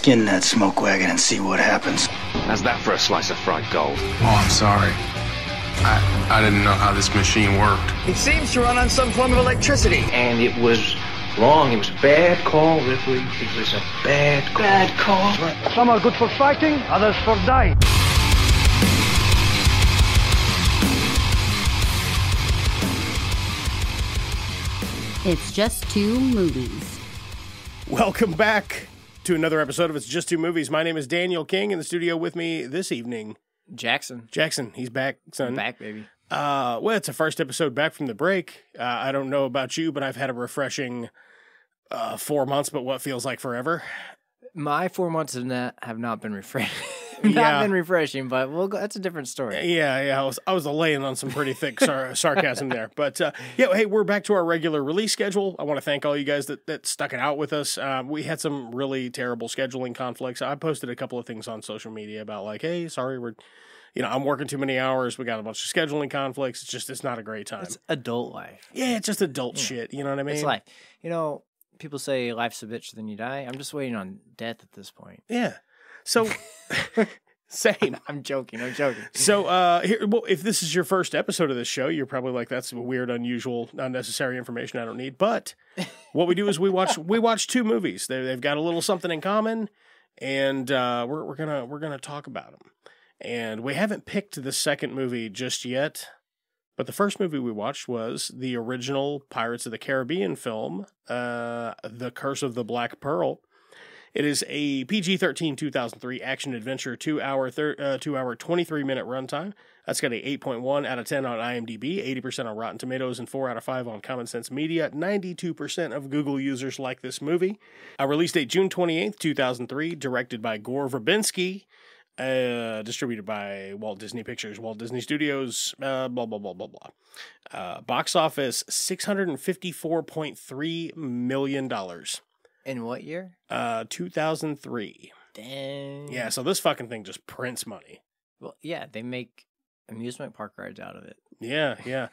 skin that smoke wagon and see what happens. How's that for a slice of fried gold? Oh, I'm sorry. I didn't know how this machine worked. It seems to run on some form of electricity. And it was wrong. It was a bad call, Ripley. It was a bad call. Bad call. Some are good for fighting, others for dying. It's Just Two Movies. Welcome back to another episode of It's Just Two Movies. My name is Daniel King. In the studio with me this evening, Jackson, he's back, son. Back, baby. Well, it's a first episode back from the break. I don't know about you, but I've had a refreshing 4 months, but what feels like forever. My 4 months have not been refreshing. But that's a different story. Yeah. I was laying on some pretty thick sarcasm there. But hey, we're back to our regular release schedule. I want to thank all you guys that stuck it out with us. We had some really terrible scheduling conflicts. I posted a couple of things on social media about like, hey, sorry, I'm working too many hours. We got a bunch of scheduling conflicts. It's not a great time. It's adult life. Yeah, it's just adult shit. You know what I mean? It's life. People say life's a bitch, then you die. I'm just waiting on death at this point. Yeah. So, same. I'm joking. So, if this is your first episode of this show, you're probably like, that's weird, unusual, unnecessary information I don't need. But what we do is we watch two movies. They've got a little something in common, and we're gonna talk about them. And we haven't picked the second movie just yet. But the first movie we watched was the original Pirates of the Caribbean film, The Curse of the Black Pearl. It is a PG-13 2003 action-adventure 2 hour 23-minute runtime. That's got a 8.1 out of 10 on IMDb, 80% on Rotten Tomatoes, and 4 out of 5 on Common Sense Media. 92% of Google users like this movie. Release date June 28th, 2003, directed by Gore Verbinski. Distributed by Walt Disney Pictures, Walt Disney Studios, blah, blah, blah, blah, blah. Box office, $654.3 million. In what year? 2003. Dang. Yeah, so this fucking thing just prints money. Well, yeah, they make amusement park rides out of it. Yeah.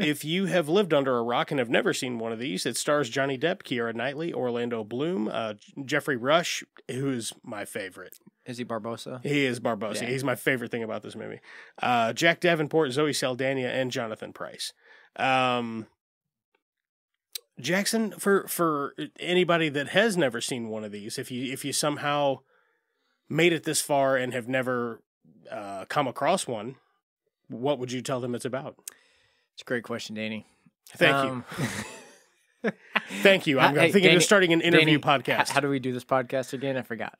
If you have lived under a rock and have never seen one of these, it stars Johnny Depp, Keira Knightley, Orlando Bloom, Jeffrey Rush, who is my favorite. Is he Barbossa? He is Barbossa. Yeah. He's my favorite thing about this movie. Jack Davenport, Zoe Saldana, and Jonathan Pryce. Jackson, for anybody that has never seen one of these, if you somehow made it this far and have never come across one, what would you tell them it's about? It's a great question, Danny. Thank you. Thank you. I'm thinking of starting an interview podcast. How do we do this podcast again? I forgot.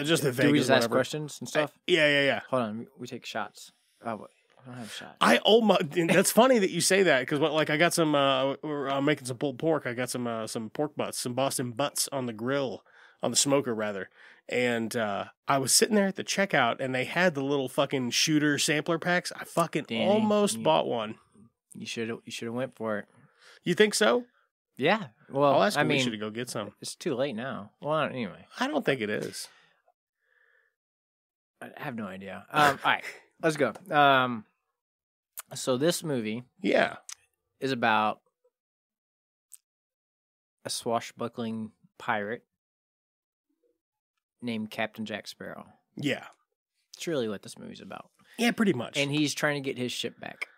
Just the Vegas. Do we just whatever. ask questions and stuff? Yeah. Hold on. We take shots. Oh, wait. I don't have shots. That's funny that you say that because I got some. I'm making some pulled pork. I got some pork butts, some Boston butts on the grill, on the smoker rather. And I was sitting there at the checkout, and they had the little fucking shooter sampler packs. I fucking almost bought one. You should have went for it. You think so? Yeah. Well, I'll ask him. We should go get some. It's too late now. Well, anyway. I don't think it is. I have no idea. All right, let's go. So this movie, is about a swashbuckling pirate named Captain Jack Sparrow. Yeah, it's really what this movie's about. Yeah, pretty much. And he's trying to get his ship back.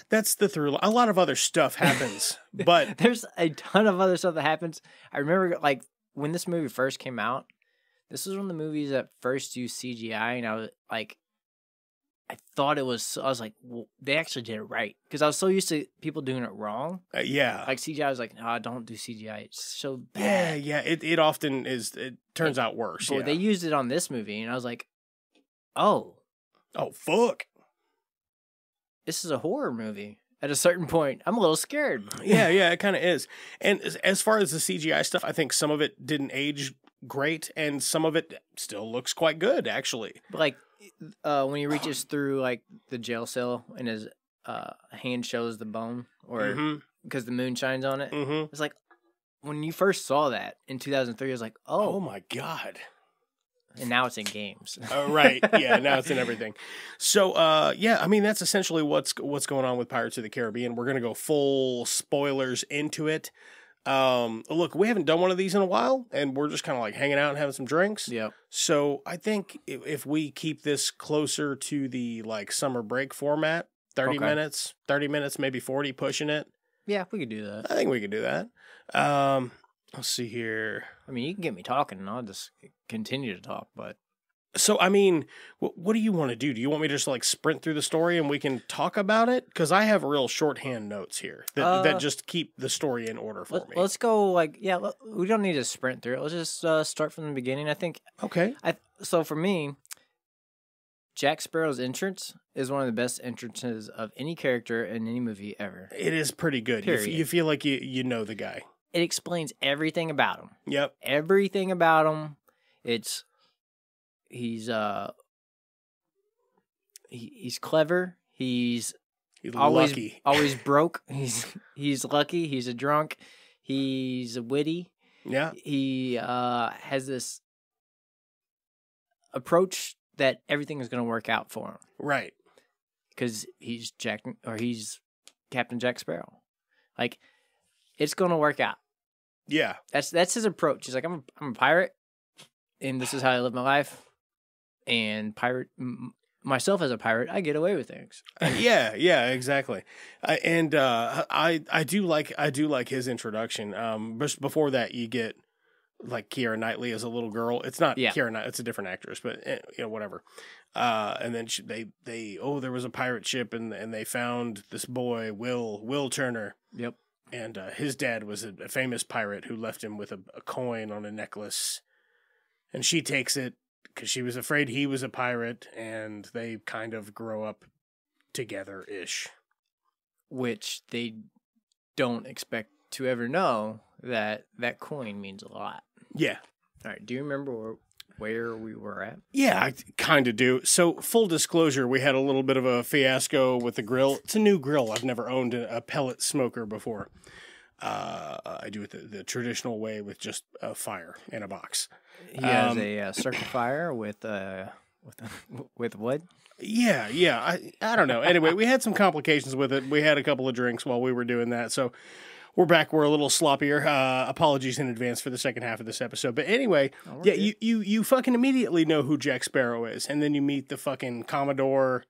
That's the thrill. A lot of other stuff happens, but there's a ton of other stuff that happens. I remember, when this movie first came out, this was one of the movies that first used CGI, and I was like, I was like, well, they actually did it right. Because I was so used to people doing it wrong. Yeah. Like CGI, I was like, no, don't do CGI. It's so bad. Yeah. It often is, it turns out worse. But they used it on this movie, and I was like, oh, fuck. This is a horror movie. At a certain point, I'm a little scared. Yeah, it kind of is. And as far as the CGI stuff, I think some of it didn't age great, and some of it still looks quite good, actually. When he reaches through the jail cell and his hand shows the bone, or because the moon shines on it, it's like when you first saw that in 2003, I was like, oh my god. And now it's in games. Right. Yeah, now it's in everything. So, that's essentially what's going on with Pirates of the Caribbean. We're going to go full spoilers into it. Look, we haven't done one of these in a while, and we're just kind of like hanging out and having some drinks. Yep. So I think if we keep this closer to the like summer break format, 30 minutes, maybe 40, pushing it. Yeah, we could do that. I think we could do that. Let's see here. I mean, you can get me talking, and I'll just continue to talk, but... So, I mean, what do you want to do? Do you want me to just like sprint through the story and we can talk about it? Because I have real shorthand notes here that just keep the story in order for me. Let's go we don't need to sprint through it. Let's just start from the beginning, I think. Okay. So for me, Jack Sparrow's entrance is one of the best entrances of any character in any movie ever. It is pretty good. You feel like you know the guy. It explains everything about him. Yep. Everything about him. He's clever. He's always lucky. Always broke. He's lucky. He's a drunk. He's witty. Yeah. He has this approach that everything is going to work out for him. Right. Because he's Captain Jack Sparrow. Like, it's going to work out. Yeah. That's his approach. He's like, I'm a pirate, and this is how I live my life. And myself as a pirate, I get away with things. Yeah, exactly. I do like his introduction. But before that, you get like Keira Knightley as a little girl. It's not Keira Knightley; it's a different actress, but whatever. And then there was a pirate ship, and they found this boy, Will Turner. Yep. And his dad was a famous pirate who left him with a coin on a necklace, and she takes it because she was afraid he was a pirate, and they kind of grow up together-ish. Which they don't expect to ever know that coin means a lot. Yeah. All right, do you remember where we were at? Yeah, I kind of do. So, full disclosure, we had a little bit of a fiasco with the grill. It's a new grill. I've never owned a pellet smoker before. I do it the traditional way with just a fire in a box. He has a circle fire with wood. Yeah. I don't know. Anyway, we had some complications with it. We had a couple of drinks while we were doing that, so we're back. We're a little sloppier. Apologies in advance for the second half of this episode. But anyway, you fucking immediately know who Jack Sparrow is, and then you meet the fucking Commodore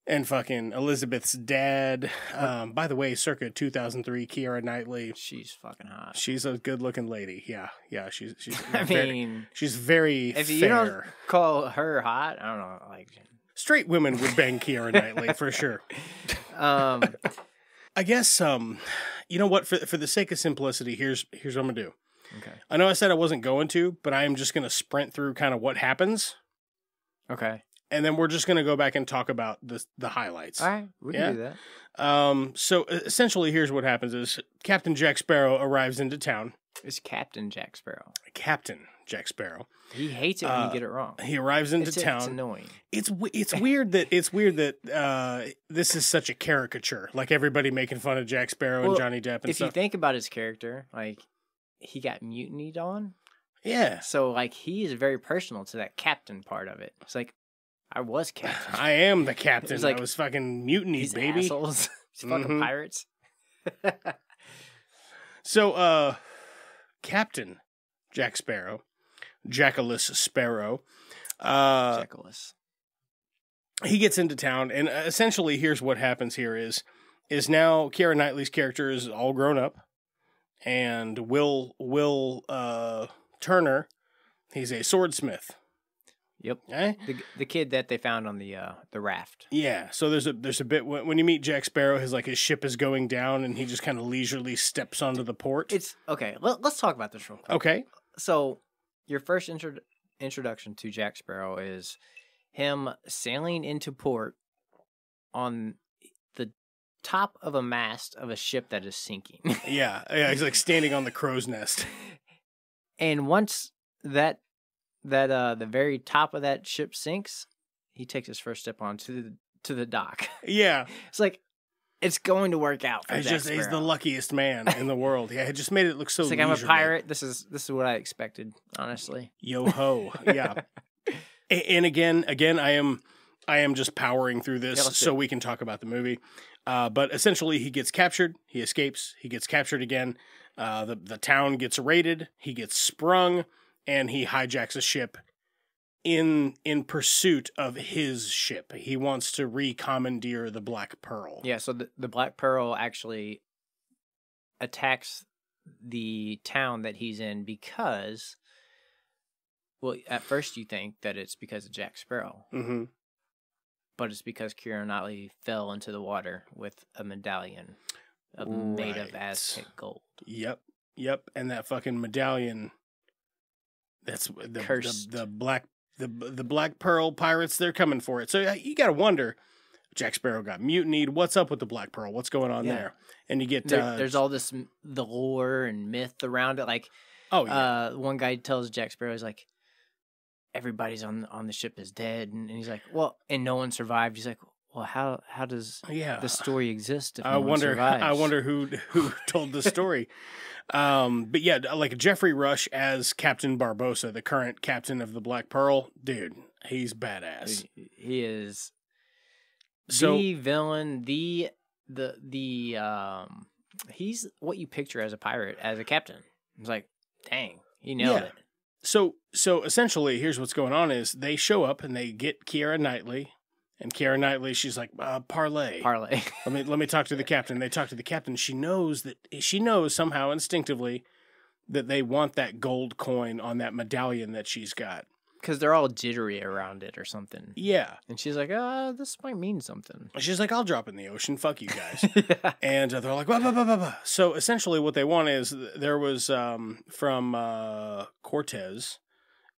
and fucking Elizabeth's dad. By the way, circa 2003, Keira Knightley. She's fucking hot. She's a good-looking lady. Yeah. She's. She's very if fair. You don't call her hot, I don't know. Like, straight women would bang Keira Knightley for sure. I guess. You know what? For the sake of simplicity, here's what I'm gonna do. Okay. I know I said I wasn't going to, but I am just gonna sprint through kind of what happens. Okay. And then we're just going to go back and talk about the highlights. All right, we can do that. So essentially, here's what happens: is Captain Jack Sparrow arrives into town. It's Captain Jack Sparrow. Captain Jack Sparrow. He hates it when you get it wrong. He arrives into town. It's annoying. It's weird that this is such a caricature, like everybody making fun of Jack Sparrow and Johnny Depp and stuff. If you think about his character, like he got mutinied on. Yeah. So like he is very personal to that captain part of it. It's like, I was captain. I am the captain. Like, I was fucking mutinied, baby. Assholes. These fucking pirates. So, Captain Jack Sparrow, Jackalus Sparrow. Jackalus. He gets into town, and essentially, here's what happens here is now Keira Knightley's character is all grown up, and Will Turner, he's a swordsmith. Yep. Eh? The kid that they found on the raft. Yeah. So there's a bit when you meet Jack Sparrow, his ship is going down, and he just kind of leisurely steps onto the port. It's okay. Let's talk about this real quick. Okay. So your first introduction to Jack Sparrow is him sailing into port on the top of a mast of a ship that is sinking. Yeah. He's like standing on the crow's nest. And once the very top of that ship sinks, he takes his first step onto the dock. Yeah. It's like, it's going to work out for Jack Sparrow. He's the luckiest man in the world. Yeah, it just made it look so like, leisurely. I'm a pirate. This is what I expected, honestly. Yo ho. Yeah. And again, I am just powering through this so we can talk about the movie. But essentially, he gets captured. He escapes. He gets captured again. The town gets raided, he gets sprung, and he hijacks a ship in pursuit of his ship. He wants to recommandeer the Black Pearl. Yeah, so the Black Pearl actually attacks the town that he's in because, well, at first you think that it's because of Jack Sparrow. Mm-hmm. But it's because Keira Knightley fell into the water with a medallion made of Aztec gold. Yep. And that fucking medallion, that's Cursed. the Black Pearl pirates, they're coming for it. So you got to wonder, Jack Sparrow got mutinied. What's up with the Black Pearl? What's going on there? And you get... there's all this, the lore and myth around it. Like, one guy tells Jack Sparrow, he's like, everybody's on the ship is dead. And he's like, well, and no one survived. He's like, well, how does the story exist if no one survives? I wonder who told the story. But yeah, like Jeffrey Rush as Captain Barbossa, the current captain of the Black Pearl, dude, he's badass. He is the villain, the he's what you picture as a pirate, as a captain. It's like, dang, he nailed it. So essentially, here's what's going on: is they show up and they get Keira Knightley, and Keira Knightley, she's like, parlay. Let me talk to the captain. They talk to the captain. She knows somehow instinctively that they want that gold coin on that medallion that she's got. Because they're all jittery around it or something. Yeah. And she's like, this might mean something. She's like, I'll drop it in the ocean. Fuck you guys. And they're like, bah, bah, bah, bah, bah. So essentially what they want is, there was from Cortez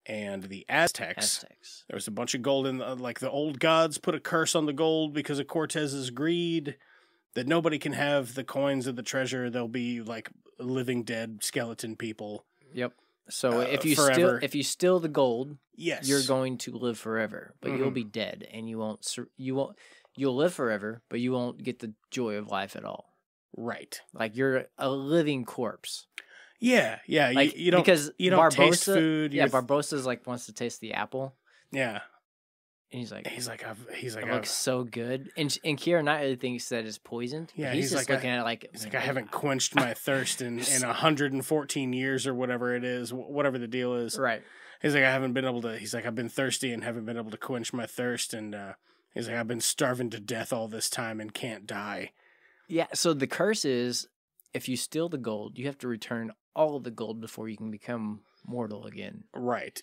and the Aztecs. There was a bunch of gold in, like the old gods put a curse on the gold because of Cortez's greed, that nobody can have the coins of the treasure. They'll be like living dead skeleton people. Yep. So if you steal the gold, yes, you're going to live forever, but you'll be dead, and you'll live forever, but you won't get the joy of life at all. Right. Like you're a living corpse. Yeah. Like, you don't Barbossa, taste food. Yeah, Barbossa's like wants to taste the apple. Yeah. And he's like, it looks so good. And Keira Knightley thinks that it's poisoned. Yeah, he's just like, looking at it like, he's like, I haven't quenched my thirst in 114 years or whatever it is, whatever the deal is. Right. He's like, I've been thirsty and haven't been able to quench my thirst. And he's like, I've been starving to death all this time and can't die. Yeah. So the curse is, if you steal the gold, you have to return all of the gold before you can become mortal again. Right.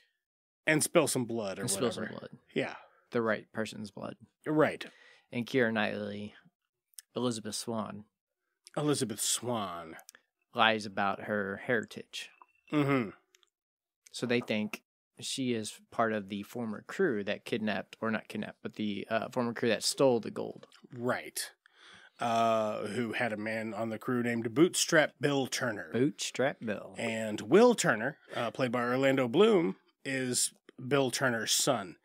And spill some blood or whatever. Spill some blood. Yeah. The right person's blood. Right. And Keira Knightley, Elizabeth Swann, lies about her heritage. Mm-hmm. So they think she is part of the former crew that the former crew that stole the gold. Right. Who had a man on the crew named Bootstrap Bill Turner. Bootstrap Bill. And Will Turner, played by Orlando Bloom, is Bill Turner's son.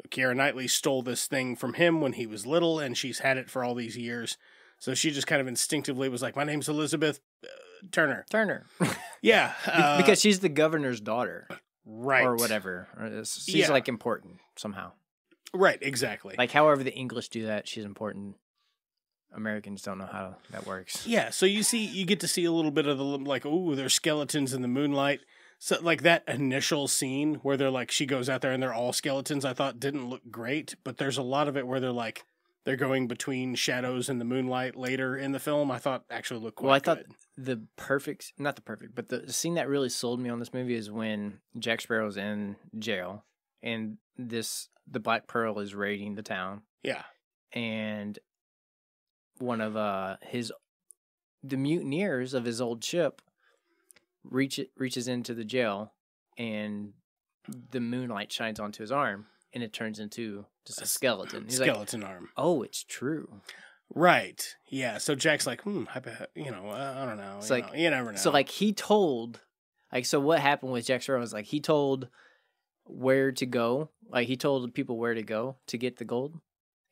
Keira Knightley stole this thing from him when he was little, and she's had it for all these years. So she just kind of instinctively was like, my name's Elizabeth Turner. Yeah. Because she's the governor's daughter. Right. Or whatever. She's like important somehow. Right, exactly. Like however the English do that, she's important. Americans don't know how that works. Yeah, so you get to see a little bit of the, like, ooh, there's skeletons in the moonlight. So, like, that initial scene where they're like, she goes out there and they're all skeletons, I thought didn't look great, but there's a lot of it where they're going between shadows and the moonlight later in the film. I thought actually looked quite good. Well, I thought but the scene that really sold me on this movie is when Jack Sparrow's in jail and the Black Pearl is raiding the town. Yeah. And one of the mutineers of his old ship reaches into the jail, and the moonlight shines onto his arm, and it turns into just a skeleton. He's skeleton arm. Oh, it's true. Right. Yeah. So Jack's like, I don't know. It's you never know. So like so what happened with Jack Sparrow was like he told where to go. Like he told people where to go to get the gold.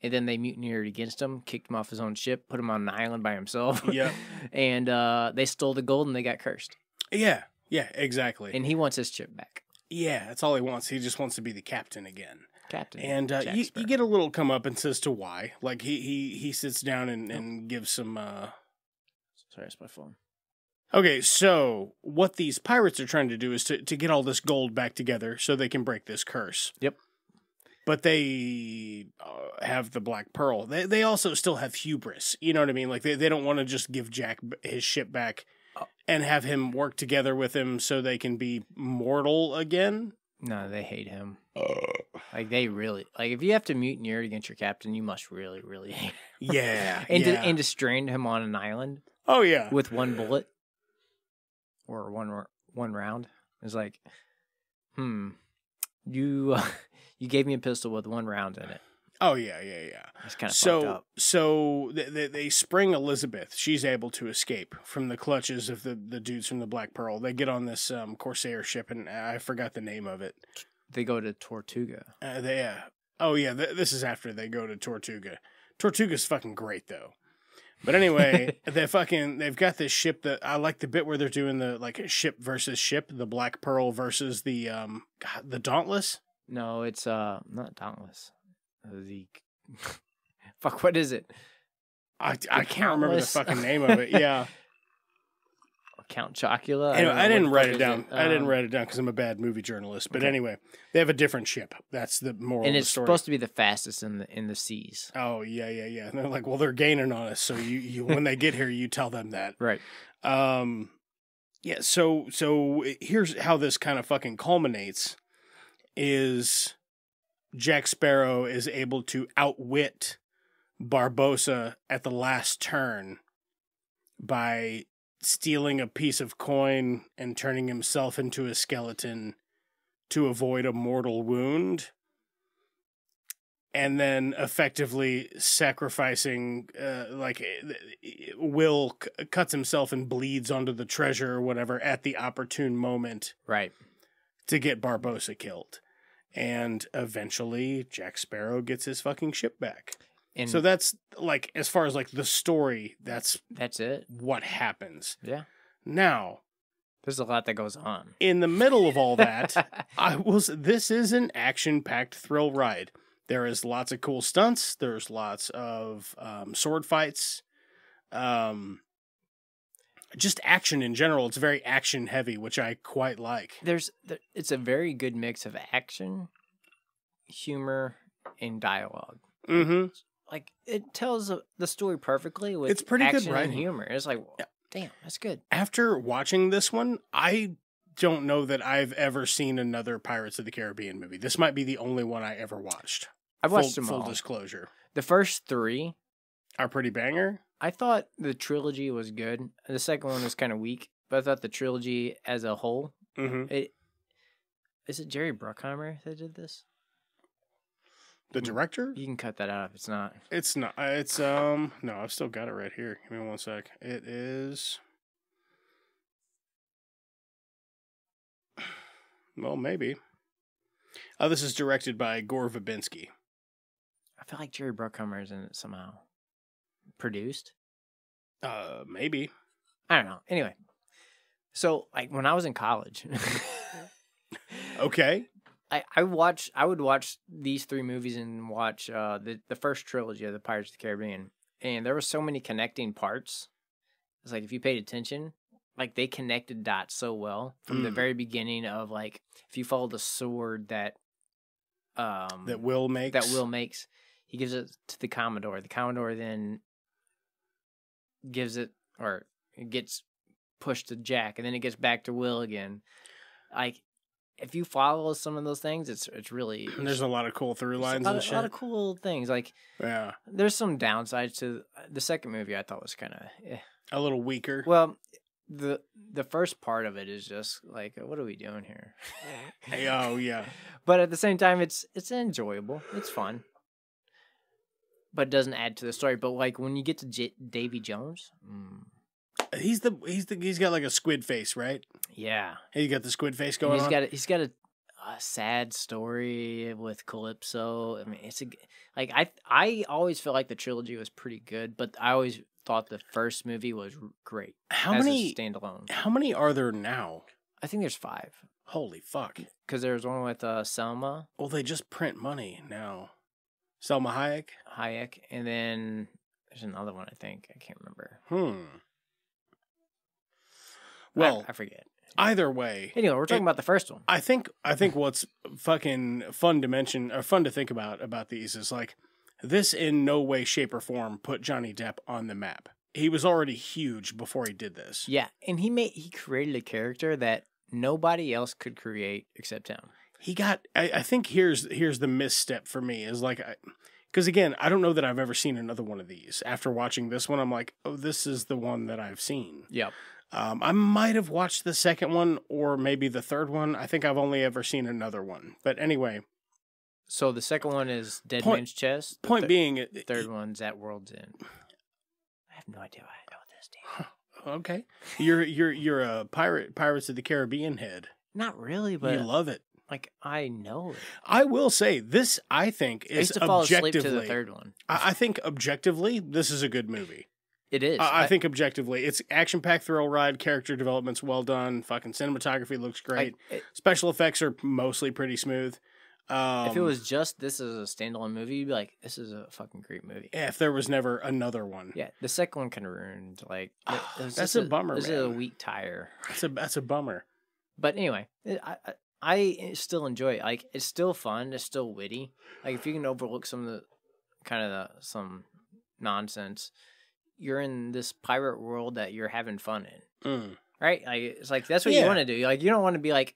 And then they mutineered against him, kicked him off his own ship, put him on an island by himself. Yeah. And they stole the gold and they got cursed. Yeah, exactly. And he wants his chip back. Yeah, that's all he wants. He just wants to be the captain again. And you get a little comeuppance as to why. Like he sits down and gives some. Sorry, it's my phone. Okay, so what these pirates are trying to do is to get all this gold back together so they can break this curse. Yep. But they have the Black Pearl. They also still have hubris. You know what I mean? Like, they don't want to just give Jack his ship back and have him work together with him so they can be mortal again. No, they hate him. Like, they really... Like, if you have to mutineer against your captain, you must really, really hate him. Yeah, and to strand him on an island. Oh, yeah. With one bullet. Or one round. It's like, you gave me a pistol with one round in it. Oh, yeah. It's kind of fucked up. So they spring Elizabeth. She's able to escape from the clutches of the dudes from the Black Pearl. They get on this Corsair ship, and I forgot the name of it. They go to Tortuga. This is after they go to Tortuga. Tortuga's fucking great, though. But anyway, they've got this ship that I like the bit where they're doing the like ship versus ship, the Black Pearl versus the Dauntless. No, it's not Dauntless. Fuck, what is it? I can't remember the fucking name of it. Yeah. Count Chocula. Anyway, I didn't write it down. I didn't write it down because I'm a bad movie journalist. But anyway, they have a different ship. That's the moral of the story. And it's supposed to be the fastest in the seas. Oh yeah. And they're like, well, they're gaining on us. So you when they get here, you tell them that. Right. Yeah. So here's how this kind of fucking culminates: is Jack Sparrow is able to outwit Barbossa at the last turn by stealing a piece of coin and turning himself into a skeleton to avoid a mortal wound, and then effectively sacrificing, Will cuts himself and bleeds onto the treasure or whatever at the opportune moment, right, to get Barbossa killed. And eventually Jack Sparrow gets his fucking ship back. And so that's like, as far as like the story, that's it. What happens. Yeah. Now, there's a lot that goes on. In the middle of all that, this is an action-packed thrill ride. There is lots of cool stunts. There's lots of sword fights. Just action in general. It's very action heavy, which I quite like. It's a very good mix of action, humor, and dialogue. Mm-hmm. Like, it tells the story perfectly with it's pretty action good writing. And humor. It's like, damn, that's good. After watching this one, I don't know that I've ever seen another Pirates of the Caribbean movie. This might be the only one I ever watched. I've watched them all. Full disclosure. The first three are pretty banger. I thought the trilogy was good. The second one was kind of weak, but I thought the trilogy as a whole, is it Jerry Bruckheimer that did this? The director? You can cut that out if it's not. It's not. It's no, I've still got it right here. Give me one sec. It is. Well, maybe. This is directed by Gore Verbinski. I feel like Jerry Bruckheimer is in it somehow. Produced? Maybe. I don't know. Anyway. So, like, when I was in college. Okay. I would watch these three movies and watch the first trilogy of the Pirates of the Caribbean. And there were so many connecting parts. It's like, if you paid attention, like, they connected dots so well from the very beginning of, like, if you follow the sword that Will makes. He gives it to the Commodore. The Commodore then gives it, or it gets pushed to Jack, and then it gets back to Will again. Like, if you follow some of those things, it's really... There's a lot of cool through lines and shit. A lot of cool things. Like, yeah. There's some downsides to the second movie. I thought was kind of a little weaker. Well, the first part of it is just like, what are we doing here? Oh yeah. But at the same time, it's enjoyable. It's fun. But it doesn't add to the story. But like when you get to Davy Jones, he's got like a squid face, right? Yeah, he got the squid face going on. He's got a sad story with Calypso. I mean, I always felt like the trilogy was pretty good, but I always thought the first movie was great. How many standalone? How many are there now? I think there's 5. Holy fuck! Because there's one with Selma. Well, they just print money now. Selma Hayek, and then there's another one. I think I can't remember. Well, I forget. Either way. Anyway, we're talking about the first one. I think what's fucking fun to mention or fun to think about these is like this in no way, shape, or form put Johnny Depp on the map. He was already huge before he did this. Yeah, and he created a character that nobody else could create except him. I think here's the misstep for me is like, because again, I don't know that I've ever seen another one of these. After watching this one, I'm like, oh, this is the one that I've seen. Yep. I might have watched the second one or maybe the third one. I think I've only ever seen another one. But anyway. So the second one is Dead Man's Chest. Point being. The third one's At World's End. I have no idea why I know this, damn. Okay. You're a Pirates of the Caribbean head. Not really, but. You love it. Like, I know it. I will say, this, I think, is I used to fall asleep to the third one. I think objectively, this is a good movie. It is. I think objectively, it's action-packed thrill ride, character development's well done, fucking cinematography looks great, special effects are mostly pretty smooth. If it was just this as a standalone movie, you'd be like, this is a fucking great movie. Yeah, if there was never another one. Yeah, the second one kind of ruined. Like, that's a bummer, man. This is a weak tire. That's a bummer. But anyway, I still enjoy it. Like, it's still fun. It's still witty. Like, if you can overlook some of the some nonsense, you're in this pirate world that you're having fun in, right? Like, it's like that's what you want to do. Like, you don't want to be like,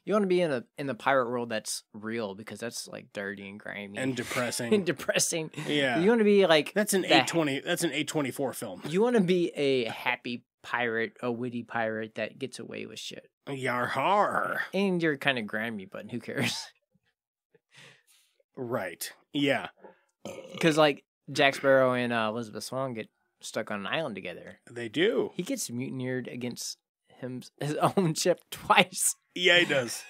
you want to be in the pirate world that's real because that's like dirty and grimy and depressing Yeah, you want to be like that's an A24 film. You want to be a happy pirate, a witty pirate that gets away with shit. Garrharr. And you're kind of grimy, but who cares? Right. Yeah. Because like Jack Sparrow and Elizabeth Swann get stuck on an island together. They do. He gets mutineered against his own ship twice. Yeah, he does.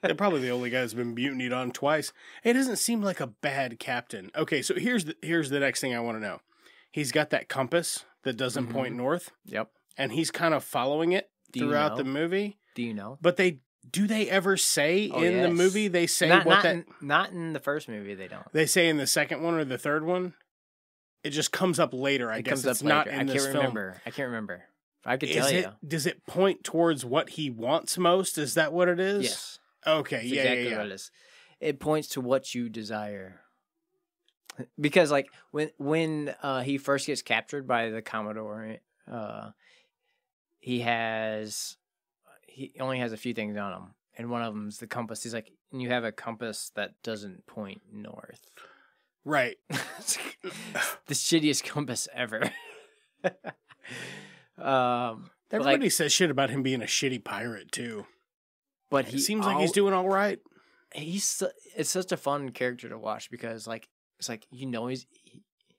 They're probably the only guy that's been mutinied on twice. It doesn't seem like a bad captain. Okay, so here's the next thing I want to know. He's got that compass that doesn't point north. Yep. And he's kind of following it throughout the movie. Do you know? But do they ever say the movie? They say not in the first movie. They don't. They say in the second one or the third one. It just comes up later. I guess it's not in this film. I can't remember. I could tell you. Does it point towards what he wants most? Is that what it is? Yes. Okay. That's exactly what it is. It points to what you desire. Because like when he first gets captured by the Commodore, he only has a few things on him, and one of them is the compass. He's like, and you have a compass that doesn't point north. Right. The shittiest compass ever. Everybody says shit about him being a shitty pirate too. But it seems like he's doing all right. It's such a fun character to watch because like it's like he knows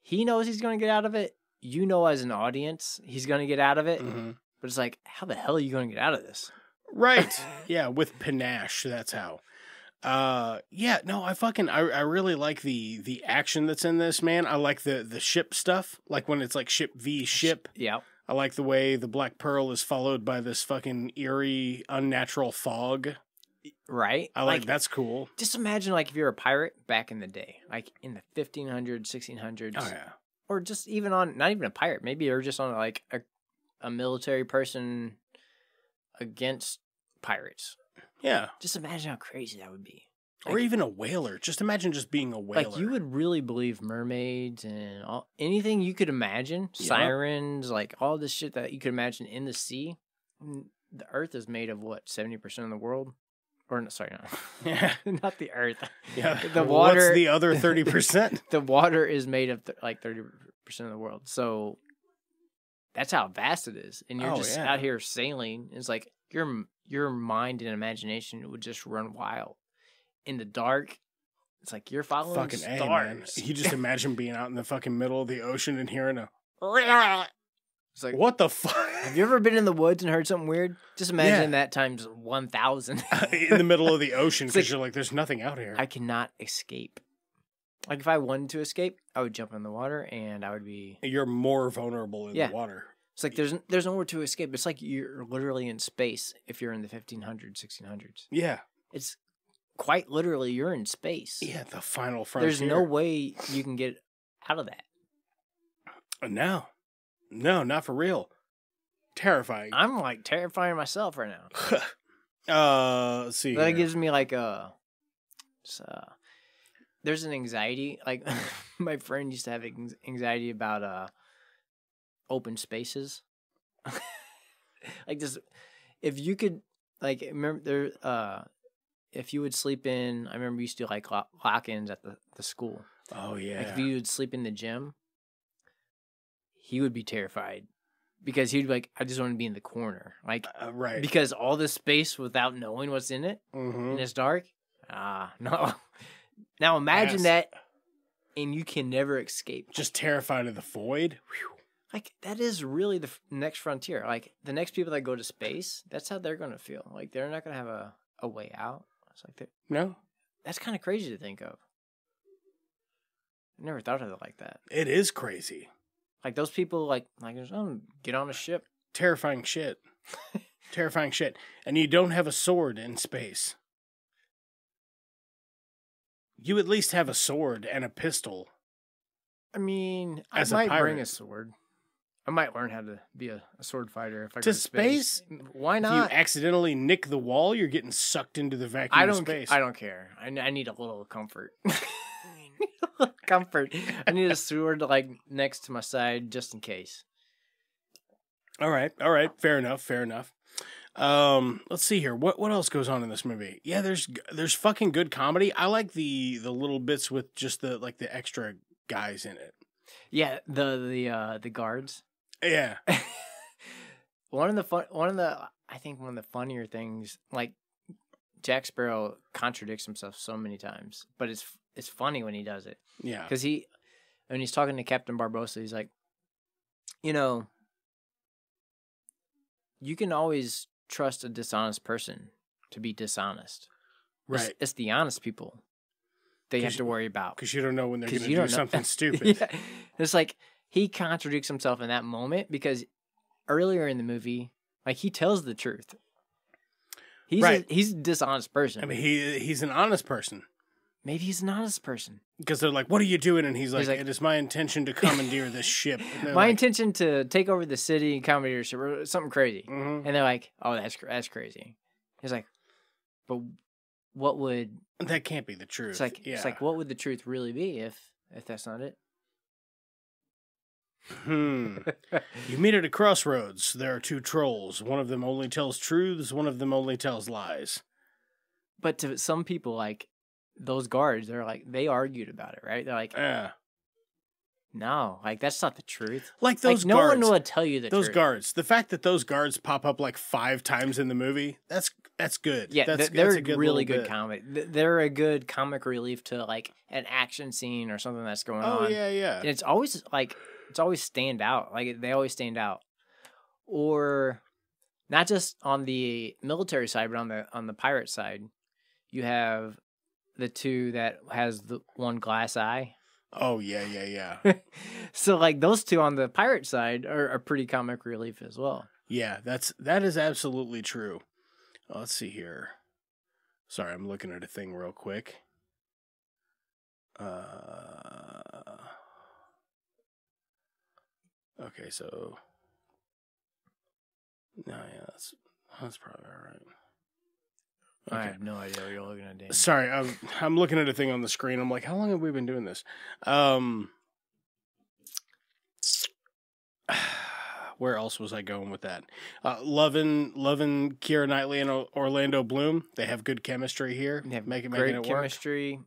he's going to get out of it. You know, as an audience, he's going to get out of it. Mm-hmm. But it's like, how the hell are you going to get out of this? Right. Yeah, with panache. That's how. I really like the action that's in this, man. I like the ship stuff, like when it's like ship v ship. Yeah. I like the way the Black Pearl is followed by this fucking eerie, unnatural fog. Right? I like that's cool. Just imagine like if you're a pirate back in the day, like in the 1500s, 1600s. Oh yeah. Or just even not even a pirate. Maybe you're just on like a military person against pirates. Yeah. Just imagine how crazy that would be. Or even a whaler. Just imagine just being a whaler. Like, you would really believe mermaids and anything you could imagine. Yeah. Sirens, like, all this shit that you could imagine in the sea. The Earth is made of, what, 70% of the world? Or, no, sorry, not, not the Earth. Yeah. The water. What's the other 30%? The water is made of, 30% of the world. So, that's how vast it is. And you're out here sailing. It's like, your mind and imagination would just run wild. In the dark, it's like you're following fucking stars. You just imagine being out in the fucking middle of the ocean and hearing a... It's like, what the fuck? Have you ever been in the woods and heard something weird? Just imagine that times 1,000. In the middle of the ocean, because you're like, there's nothing out here. I cannot escape. Like, if I wanted to escape, I would jump in the water and I would be... You're more vulnerable in the water. It's like there's nowhere to escape. It's like you're literally in space if you're in the 1500s, 1600s. Yeah. It's quite literally you're in space. Yeah, the final frontier. There's no way you can get out of that. No, not for real. Terrifying. I'm like terrifying myself right now. Let's see. That here. gives me like there's an anxiety. Like my friend used to have anxiety about open spaces. Like this, if you could like remember there, if you would sleep in, I remember we used to do like lock-ins at the school. Oh yeah. Like if you would sleep in the gym, he would be terrified. Because he'd be like, I just want to be in the corner. Like, right. Because all this space without knowing what's in it, and it's dark. No. Now imagine that, and you can never escape. Just terrified of the void. Whew. Like, that is really the next frontier. Like, the next people that go to space, that's how they're going to feel. Like, they're not going to have a way out. It's like, no. That's kind of crazy to think of. I never thought of it like that. It is crazy. Like those people, like get on a ship. Terrifying shit. Terrifying shit. And you don't have a sword in space. You at least have a sword and a pistol. I mean, As I a might pirate. bring a sword. I might learn how to be a sword fighter if I go To to space. If Why you not? accidentally nick the wall, you're getting sucked into the vacuum of space. I don't care. I need a little comfort. Comfort. I need a sword like next to my side just in case. All right. Fair enough. Let's see here. What else goes on in this movie? Yeah, there's fucking good comedy. I like the little bits with just the extra guys in it. Yeah, the guards. Yeah. One of the funnier things, like Jack Sparrow contradicts himself so many times, but it's funny when he does it. Yeah. Because when he's talking to Captain Barbossa, he's like, you can always trust a dishonest person to be dishonest. Right. It's the honest people they have to worry about. Because you don't know when they're going to do something stupid. Yeah. It's like he contradicts himself in that moment because earlier in the movie, like he tells the truth. He's a dishonest person. I mean, he's an honest person. Maybe he's an honest person. Because they're like, what are you doing? And he's like, it is my intention to commandeer this ship. My intention to take over the city and commandeer a ship or something crazy. Mm-hmm. And they're like, oh, that's crazy. He's like, but what would... That can't be the truth. It's like, what would the truth really be if that's not it? You meet at a crossroads. There are two trolls. One of them only tells truths. One of them only tells lies. But to some people, like, those guards, they're like, they argued about it, right? They're like, no, like, that's not the truth. Like those no guards. one will tell you the truth. Those guards. The fact that those guards pop up like 5 times in the movie, that's good. Yeah, that's they're a good really little good bit. comedy. They're a good comic relief to, like, an action scene or something that's going on. Oh, yeah. And it's always stand out. Like, they always stand out. Or not just on the military side, but on the pirate side, you have the two that has the one glass eye. Oh, yeah. So, like, those two on the pirate side are pretty comic relief as well. Yeah, that is absolutely true. Let's see here. Sorry, I'm looking at a thing real quick. Okay, so no, yeah, that's probably all right. Okay. I have no idea what you're looking at, Dan. Sorry, I'm looking at a thing on the screen. I'm like, how long have we been doing this? Where else was I going with that? Loving Keira Knightley and Orlando Bloom. They have good chemistry here. They have making great it work. chemistry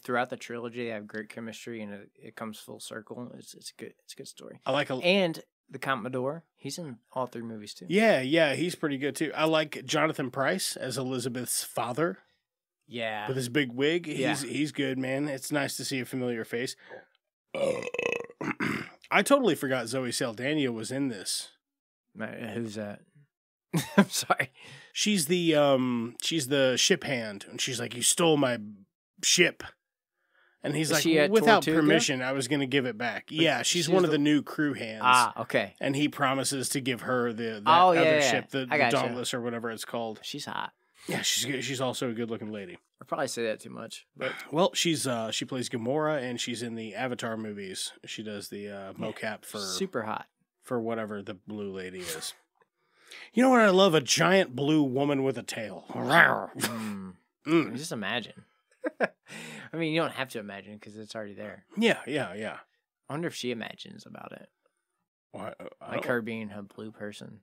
throughout the trilogy. They have great chemistry, and it comes full circle. It's good. It's a good story. I like and the Commodore. He's in all 3 movies too. Yeah, he's pretty good too. I like Jonathan Pryce as Elizabeth's father. Yeah, with his big wig. He's good, man. It's nice to see a familiar face. I totally forgot Zoe Saldana was in this. Who's that? I'm sorry. She's the ship hand, and she's like, "You stole my ship." And he's like, without permission, I was going to give it back. Yeah, she's one of the new crew hands. Ah, okay. And he promises to give her the other ship, the Dauntless or whatever it's called. She's hot. Yeah, she's also a good-looking lady. I probably say that too much, but well, she plays Gamora, and she's in the Avatar movies. She does the mocap for super hot for whatever the blue lady is. You know what I love? A giant blue woman with a tail. Just imagine. I mean, you don't have to imagine because it's already there. Yeah. I wonder if she imagines about it. Well, Like her being a blue person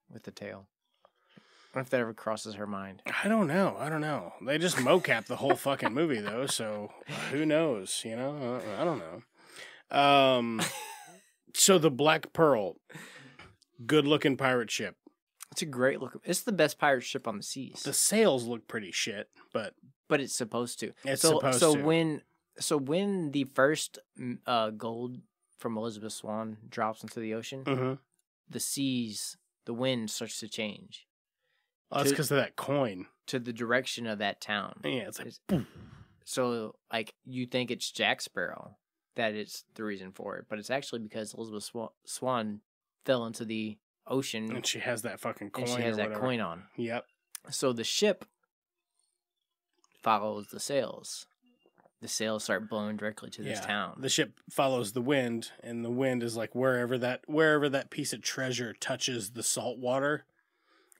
with the tail. I wonder if that ever crosses her mind. I don't know. They just mocap the whole fucking movie, though, so who knows, you know? I don't know. So the Black Pearl, good-looking pirate ship. It's a great look. It's the best pirate ship on the seas. The sails look pretty shit, but it's supposed to. So when the first gold from Elizabeth Swann drops into the ocean, the wind starts to change. Oh, that's because of that coin. To the direction of that town. Yeah, it's like... So, like, you think it's Jack Sparrow that it's the reason for it, but it's actually because Elizabeth Swann fell into the ocean. And she has that fucking coin. And she has that coin on. Yep. So the ship follows the sails. The sails start blowing directly to this town. The ship follows the wind, and the wind is like wherever that piece of treasure touches the salt water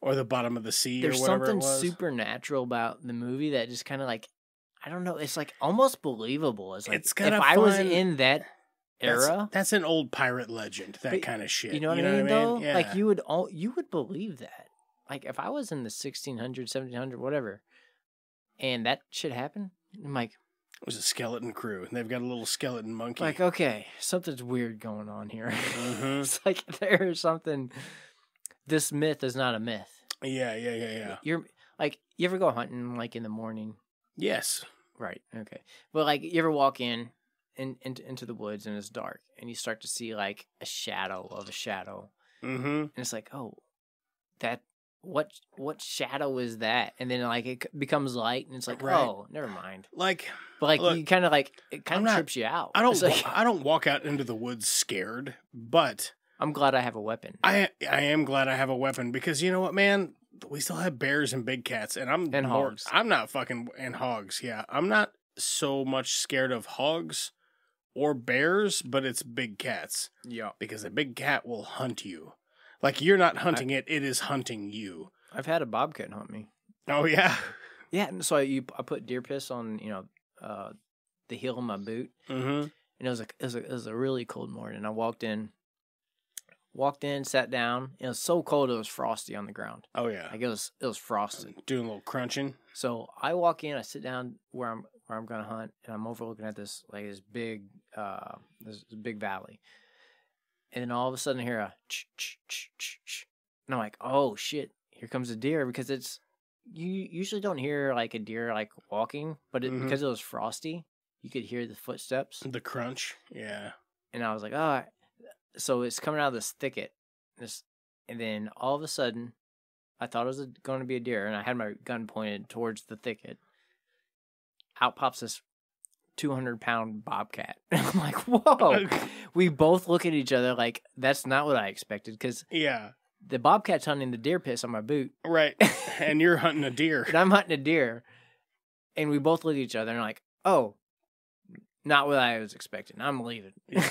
or the bottom of the sea. There's or whatever something it was. supernatural about the movie that just kind of like, I don't know, it's like almost believable. It's like it's if I was in that era. That's an old pirate legend, that kind of shit. You know what I mean, though? Yeah. Like, you would believe that. Like, if I was in the 1600, 1700, whatever, and that shit happened, I'm like... It was a skeleton crew, and they've got a little skeleton monkey. Like, okay, something's weird going on here. Mm-hmm. It's like there's something... This myth is not a myth. Yeah. You're, like, you ever go hunting, like, in the morning? Yes. Right, okay. But, like, you ever walk into the woods and it's dark, and you start to see, like, a shadow of a shadow. Mm-hmm. And it's like, oh, what shadow is that? And then, like, it becomes light, and it's like, right. Oh, never mind. Like, but, like, look, you kind of, like, it kind of trips you out. I don't like, I don't walk out into the woods scared, but I'm glad I have a weapon. I am glad I have a weapon, because you know what, man? We still have bears and big cats, and hogs. I'm not fucking... And hogs, yeah. I'm not so much scared of hogs or bears, but it's big cats. Yeah. Because a big cat will hunt you. Like, you're not hunting it is hunting you. I've had a bobcat hunt me. Oh, yeah? Yeah, so I put deer piss on, the heel of my boot. Mm-hmm. And it was a really cold morning. I walked in, sat down. It was so cold it was frosty on the ground. Oh yeah, like it was frosted. Doing a little crunching. So I walk in, I sit down where I'm gonna hunt, and I'm overlooking at this big valley. And then all of a sudden I hear a ch-ch-ch-ch-ch. And I'm like, oh shit, here comes a deer, because you usually don't hear like a deer like walking, but because it was frosty, you could hear the footsteps. The crunch. Yeah. And I was like, oh. So it's coming out of this thicket. And then all of a sudden, I thought it was going to be a deer, and I had my gun pointed towards the thicket. Out pops this 200-pound bobcat. And I'm like, whoa. We both look at each other like, that's not what I expected, because the bobcat's hunting the deer piss on my boot. Right. And you're hunting a deer. And I'm hunting a deer. And we both look at each other and are like, oh, not what I was expecting. I'm leaving. Yeah.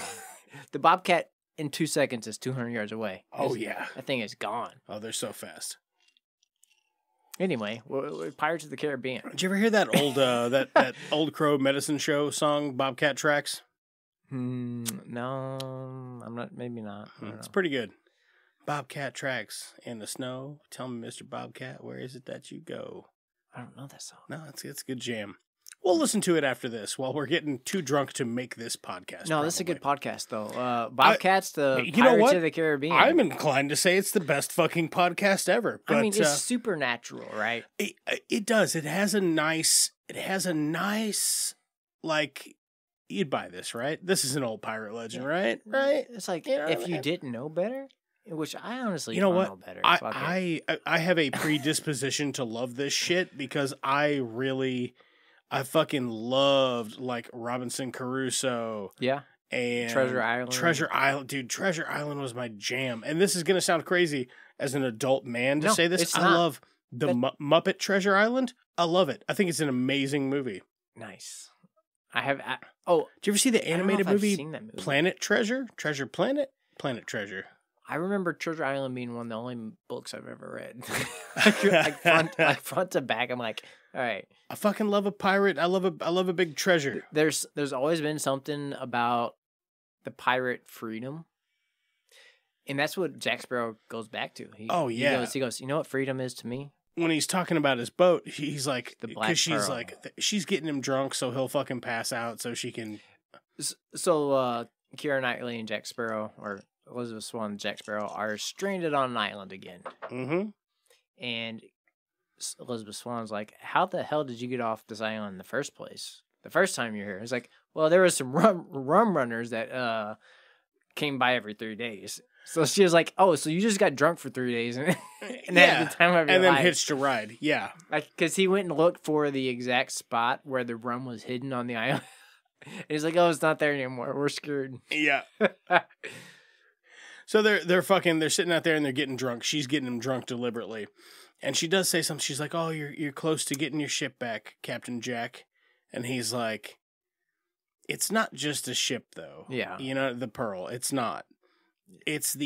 The bobcat in 2 seconds is 200 yards away. Oh, yeah. That thing is gone. Oh, they're so fast. Anyway, we're Pirates of the Caribbean. Did you ever hear that old that old Crow medicine show song, Bobcat Tracks? No, I'm not. Maybe not. It's pretty good. Bobcat Tracks in the snow. Tell me, Mr. Bobcat, where is it that you go? I don't know that song. No, it's a good jam. We'll listen to it after this while we're getting too drunk to make this podcast. No, this is a good podcast, though. Bobcat's the Pirates of the Caribbean. I'm inclined to say it's the best fucking podcast ever. But, I mean, it's supernatural, right? It does. It has a nice, like, you'd buy this, right? This is an old pirate legend, right? Right? It's like, if you didn't know better, which I honestly don't know better. I have a predisposition to love this shit, because I fucking loved, like, Robinson Crusoe. Yeah. And Treasure Island. Dude, Treasure Island was my jam. And this is going to sound crazy as an adult man to say this. I love the Muppet Treasure Island. I love it. I think it's an amazing movie. Nice. Did you ever see the animated movie, I've seen that movie. Planet Treasure? Treasure Planet? Planet Treasure. I remember Treasure Island being one of the only books I've ever read. Front to back, I'm like, all right. I fucking love a pirate. I love a big treasure. There's always been something about the pirate freedom. And that's what Jack Sparrow goes back to. He goes, you know what freedom is to me? When he's talking about his boat, he's like, because she's getting him drunk, so he'll fucking pass out, so she can. So Keira Knightley and Jack Sparrow, or Elizabeth Swann and Jack Sparrow, are stranded on an island again. Mm-hmm. And Elizabeth Swann's like, "How the hell did you get off this island in the first place? The first time you're here?" It's like, "Well, there was some rum runners that came by every 3 days." So she was like, "Oh, so you just got drunk for 3 days and had the time of your and then life." hitched a ride. Yeah, because he went and looked for the exact spot where the rum was hidden on the island. And he's like, "Oh, it's not there anymore. We're screwed." Yeah. So they're sitting out there and they're getting drunk. She's getting them drunk deliberately, and she does say something. She's like, "Oh, you're close to getting your ship back, Captain Jack," and he's like, "It's not just a ship, though. Yeah, you know, the Pearl. It's not. It's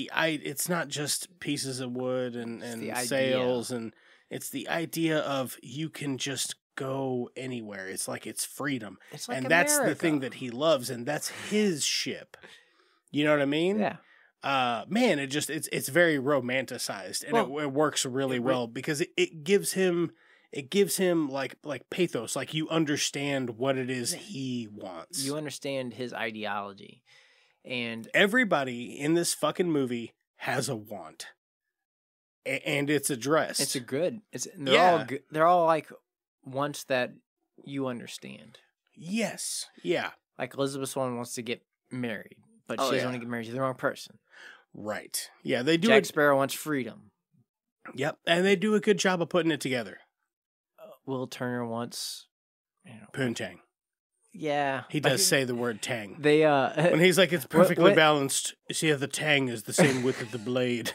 not just pieces of wood and sails, and it's the idea of you can just go anywhere. It's like it's freedom, it's like and America. That's the thing that he loves, and that's his ship. You know what I mean? Yeah. Man, it's very romanticized, and it works really well because it gives him like pathos, like you understand what it is he wants. You understand his ideology. And everybody in this fucking movie has a want, and it's addressed. They're all like wants that you understand. Yes, yeah. Like Elizabeth Swann wants to get married, but she doesn't want to get married to the wrong person. Right. Yeah, they do. Jack Sparrow wants freedom. Yep, and they do a good job of putting it together. Will Turner wants poontang. Yeah, he does say the word tang. They when he's like, it's perfectly balanced. You see how the tang is the same width of the blade.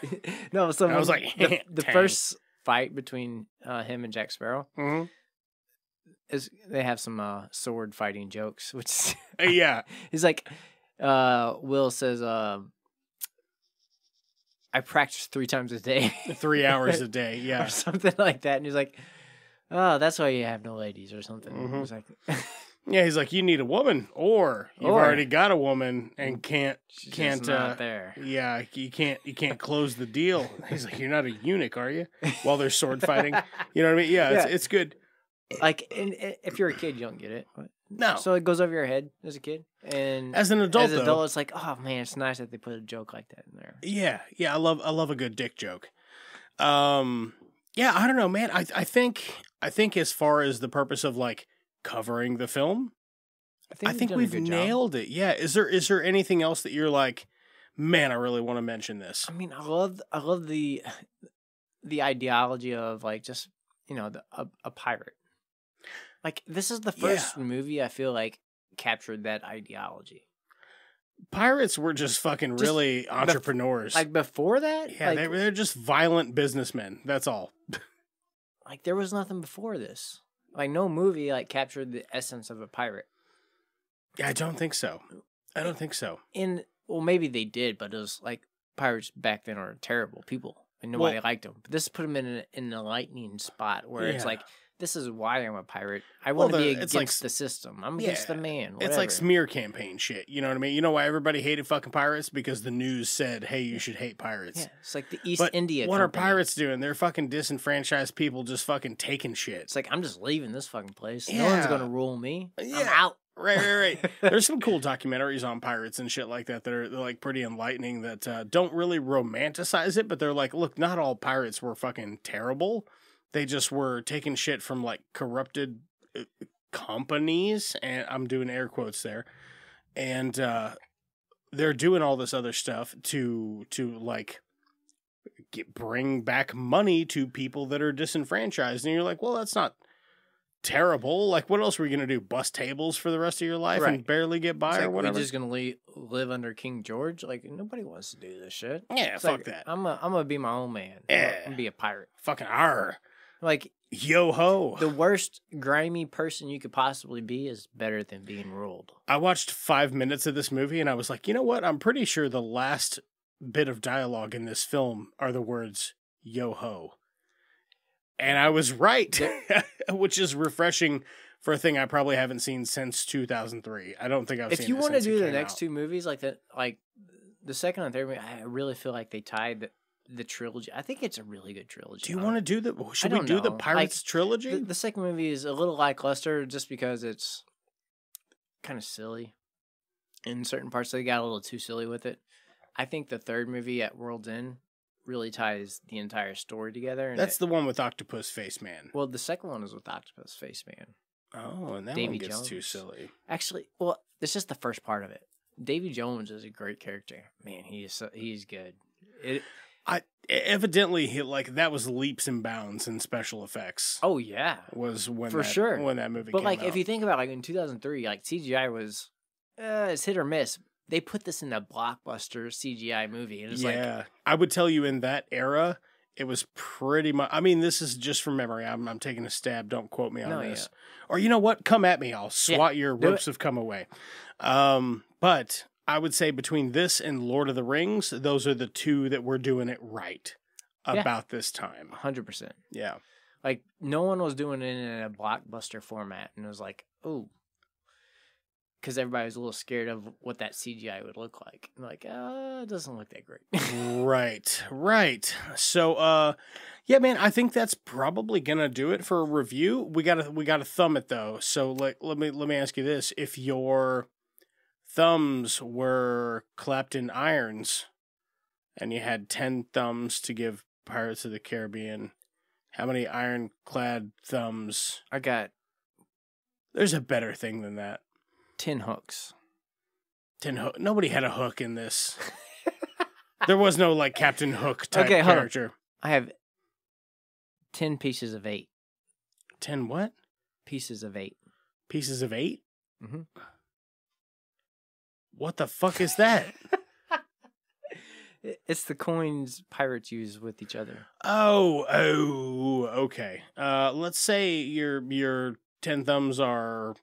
No, so I was like, the first fight between him and Jack Sparrow is they have some sword fighting jokes, which yeah, he's like, Will says, I practice 3 times a day, 3 hours a day, yeah, or something like that, and he's like, oh, that's why you have no ladies or something. He's like. Yeah, he's like, you need a woman, or you've already got a woman and can't not there. Yeah, you can't close the deal. He's like, you're not a eunuch, are you? While they're sword fighting, you know what I mean? Yeah, it's good. Like, if you're a kid, you don't get it. No, so it goes over your head as a kid, and as an adult, it's like, oh man, it's nice that they put a joke like that in there. Yeah, I love a good dick joke. Yeah, I don't know, man. I think as far as the purpose of like covering the film, I think we've nailed it. Yeah. Is there anything else that you're like, man, I really want to mention this? I mean, I love the ideology of like just a pirate. Like this is the first movie I feel like captured that ideology. Pirates were just fucking really entrepreneurs. Like before that, yeah, they're just violent businessmen. That's all. Like there was nothing before this. Like no movie like captured the essence of a pirate. Yeah, I don't think so. Well, maybe they did, but it was like pirates back then are terrible people, and nobody liked them. But this put them in an enlightening spot where it's like, this is why I'm a pirate. I want to be against the system. I'm against the man. Whatever. It's like smear campaign shit. You know what I mean? You know why everybody hated fucking pirates? Because the news said, hey, you should hate pirates. Yeah, it's like the East India What Company. are pirates doing? They're fucking disenfranchised people just fucking taking shit. It's like, I'm just leaving this fucking place. No one's going to rule me. Yeah. I'm out. Right. There's some cool documentaries on pirates and shit like that they're like pretty enlightening that don't really romanticize it, but they're like, look, not all pirates were fucking terrible. They just were taking shit from like corrupted companies, and I'm doing air quotes there, and they're doing all this other stuff to like bring back money to people that are disenfranchised, and you're like, well, that's not terrible. Like, what else were you gonna do? Bust tables for the rest of your life and barely get by, or whatever? We're just gonna live under King George? Like, nobody wants to do this shit. Yeah, it's fuck like, that. I'm gonna be my own man. Yeah, I'm gonna be a pirate. Fucking arr. Like, yo ho. The worst grimy person you could possibly be is better than being ruled. I watched 5 minutes of this movie and I was like, you know what? I'm pretty sure the last bit of dialogue in this film are the words "yo ho," and I was right, which is refreshing for a thing I probably haven't seen since 2003. I don't think I've seen. If you want want to do the next two movies like that, like the second and third movie, I really feel like they tied the trilogy. I think it's a really good trilogy. Do you want to do the? Should we do the Pirates trilogy? The second movie is a little lackluster just because it's kind of silly. In certain parts, they got a little too silly with it. I think the third movie at World's End really ties the entire story together. And That's the one with Octopus Face Man. Well, the second one is with Octopus Face Man. Oh, and that Davy one gets Jones. too silly. Actually, well, it's just the first part of it. Davy Jones is a great character. Man, he's good. Evidently, that was leaps and bounds in special effects. Oh yeah, was when for sure when that movie. But came like, out. if you think about in 2003, like CGI was, it's hit or miss. They put this in a blockbuster CGI movie, and it's I would tell you in that era, it was pretty much. I mean, this is just from memory. I'm taking a stab. Don't quote me on this. Yeah. Or you know what? Come at me. I'll swat your ropes have come away. But I would say between this and Lord of the Rings, those are the two that were doing it right about this time. 100%. Yeah. Like, no one was doing it in a blockbuster format, and it was like, oh. Because everybody was a little scared of what that CGI would look like. And like, it doesn't look that great. Right. So, yeah, man, I think that's probably gonna do it for a review. We gotta thumb it though. So, let me ask you this: if your thumbs were clapped in irons, and you had 10 thumbs to give Pirates of the Caribbean, how many ironclad thumbs? I got. There's a better thing than that. 10 hooks. 10 hook. Nobody had a hook in this. There was no Captain Hook type character. I have 10 pieces of 8. 10 what? Pieces of 8. Pieces of 8? Mm-hmm. What the fuck is that? It's the coins pirates use with each other. Oh, okay. Let's say your 10 thumbs are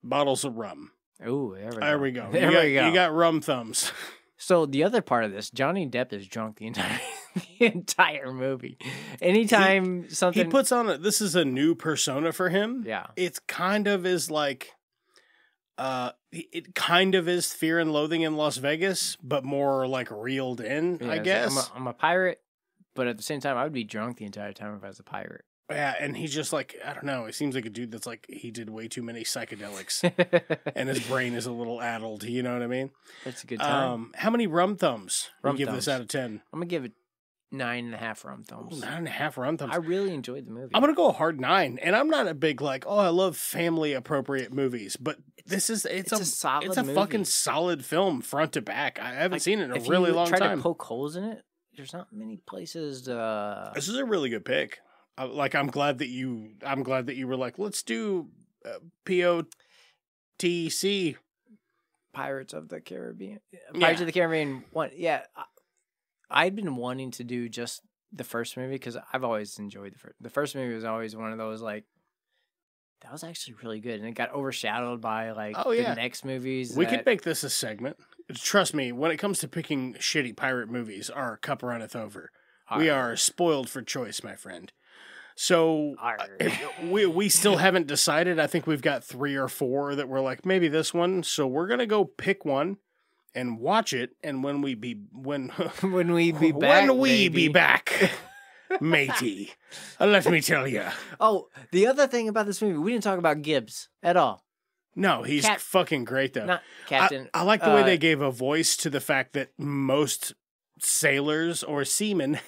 bottles of rum. Oh, there we go. There we go. You got rum thumbs. So the other part of this, Johnny Depp is drunk the entire movie. Anytime something he puts on this is a new persona for him. Yeah, it kind of is it kind of is Fear and Loathing in Las Vegas, but more reeled in. I guess I'm a pirate, but at the same time, I would be drunk the entire time if I was a pirate. Yeah, and he's just I don't know. He seems like a dude that's he did way too many psychedelics, and his brain is a little addled. You know what I mean? That's a good time. How many rum thumbs? You give this out of 10? I'm gonna give it 9.5 rum thumbs. 9.5 rum thumbs. I really enjoyed the movie. I'm gonna go a hard 9, and I'm not a big I love family appropriate movies, but it's a solid movie. Fucking solid film front to back. I haven't seen it in a really long time. Try to poke holes in it. There's not many places. This is a really good pick. I'm glad that you were let's do POTC. Pirates of the Caribbean. Pirates of the Caribbean 1. Yeah. I'd been wanting to do just the first movie because I've always enjoyed the first movie was always one of those that was actually really good, and it got overshadowed by the next movies. We could make this a segment. Trust me, when it comes to picking shitty pirate movies, our cup runneth over. We are spoiled for choice, my friend. So we still haven't decided. I think we've got 3 or 4 that we're maybe this one. So we're gonna go pick one and watch it. And when we be back, matey, let me tell you. Oh, the other thing about this movie, we didn't talk about Gibbs at all. No, he's fucking great though. Not Captain. I like the way they gave a voice to the fact that most sailors or seamen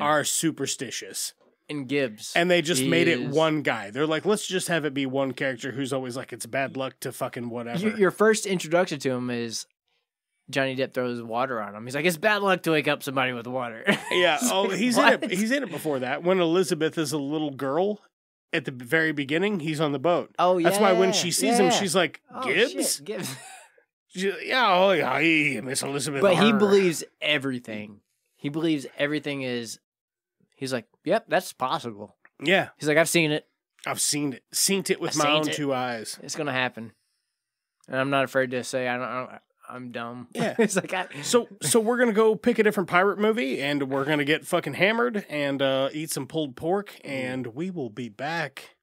are superstitious. And Gibbs. And they just made it one guy. They're let's just have it be one character who's always it's bad luck to fucking whatever. Your first introduction to him is Johnny Depp throws water on him. He's it's bad luck to wake up somebody with water. Yeah. Oh, he's in it. He's in it before that. When Elizabeth is a little girl at the very beginning, he's on the boat. Oh, yeah. That's why when she sees him, she's like, Gibbs? Shit, Gibbs. Miss Elizabeth. But he believes everything. He believes everything is. He's like, yep, that's possible. Yeah. He's like, I've seen it. I've seen it. Seen it with my own 2 eyes. It's going to happen. And I'm not afraid to say I'm dumb. Yeah. It's like So we're gonna go pick a different pirate movie, and we're gonna get fucking hammered and eat some pulled pork, and we will be back.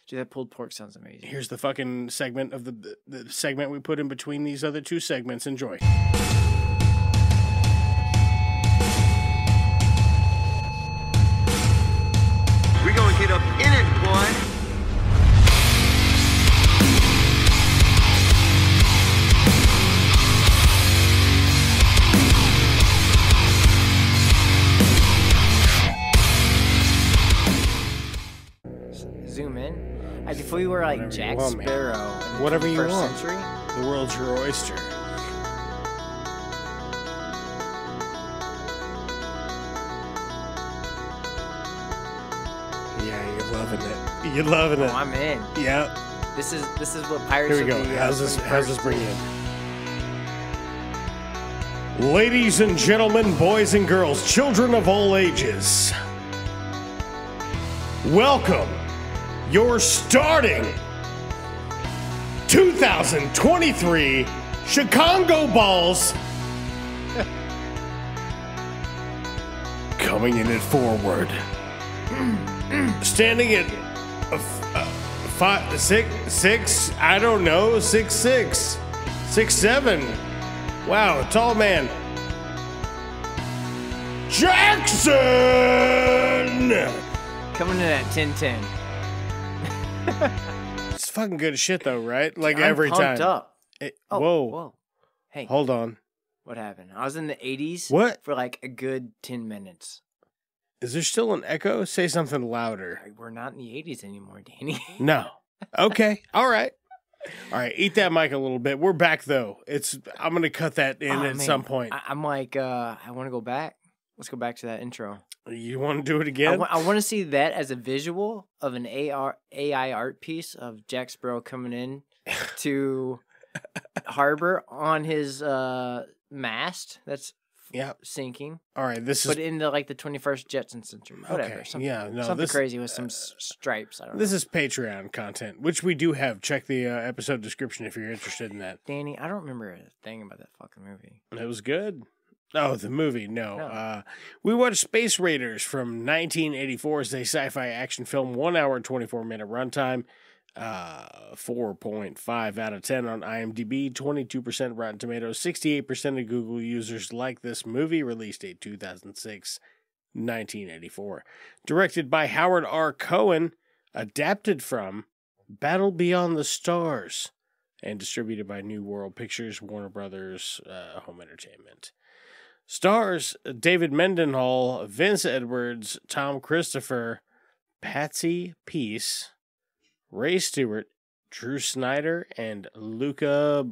Dude, that pulled pork sounds amazing. Here's the fucking segment of the segment we put in between these other two segments. Enjoy. We're gonna get up in it, boy. Zoom in. Like if we were like Whatever Jack you want, man. Sparrow in the Whatever you 21st want. century. The world's your oyster. Yeah, you're loving it. You're loving it. Oh, I'm in. Yeah. This is what pirates Here we of go. the How's this 21st bring in? Ladies and gentlemen, boys and girls, children of all ages, welcome your starting 2023 Chicago Balls. Coming in it forward. Standing at 5, 6, I don't know, 6'6", 6'7". Wow, tall man. Jackson! Coming in at 10-10. It's fucking good as shit though, right? Like I'm every pumped time. up. Oh, whoa. Hey, Hold on. what happened? I was in the 80s. What? For like a good 10 minutes. Is there still an echo? Say something louder. We're not in the 80s anymore, Danny. No. Okay. All right. All right. Eat that mic a little bit. We're back though. I'm gonna cut that in Oh, at man. some point. I'm like, I want to go back. Let's go back to that intro. You want to do it again? I want to see that as a visual of an AI art piece of Jack Sparrow coming in to harbor on his mast that's sinking. All right, but in the 21st Jetson century, whatever. Okay, Something, yeah, no, something this- crazy with some stripes. I don't know. This is Patreon content, which we do have. Check the episode description if you're interested in that. Danny, I don't remember a thing about that fucking movie. It was good. Oh, the movie? No. No. We watched Space Raiders from 1984. It's a sci-fi action film, 1 hour and 24-minute runtime. 4.5 out of 10 on IMDb, 22% Rotten Tomatoes, 68% of Google users like this movie. Released date 2006, 1984. Directed by Howard R. Cohen, adapted from Battle Beyond the Stars, and distributed by New World Pictures, Warner Brothers, Home Entertainment. Stars David Mendenhall, Vince Edwards, Tom Christopher, Patsy Peace, Ray Stewart, Drew Snyder, and Luca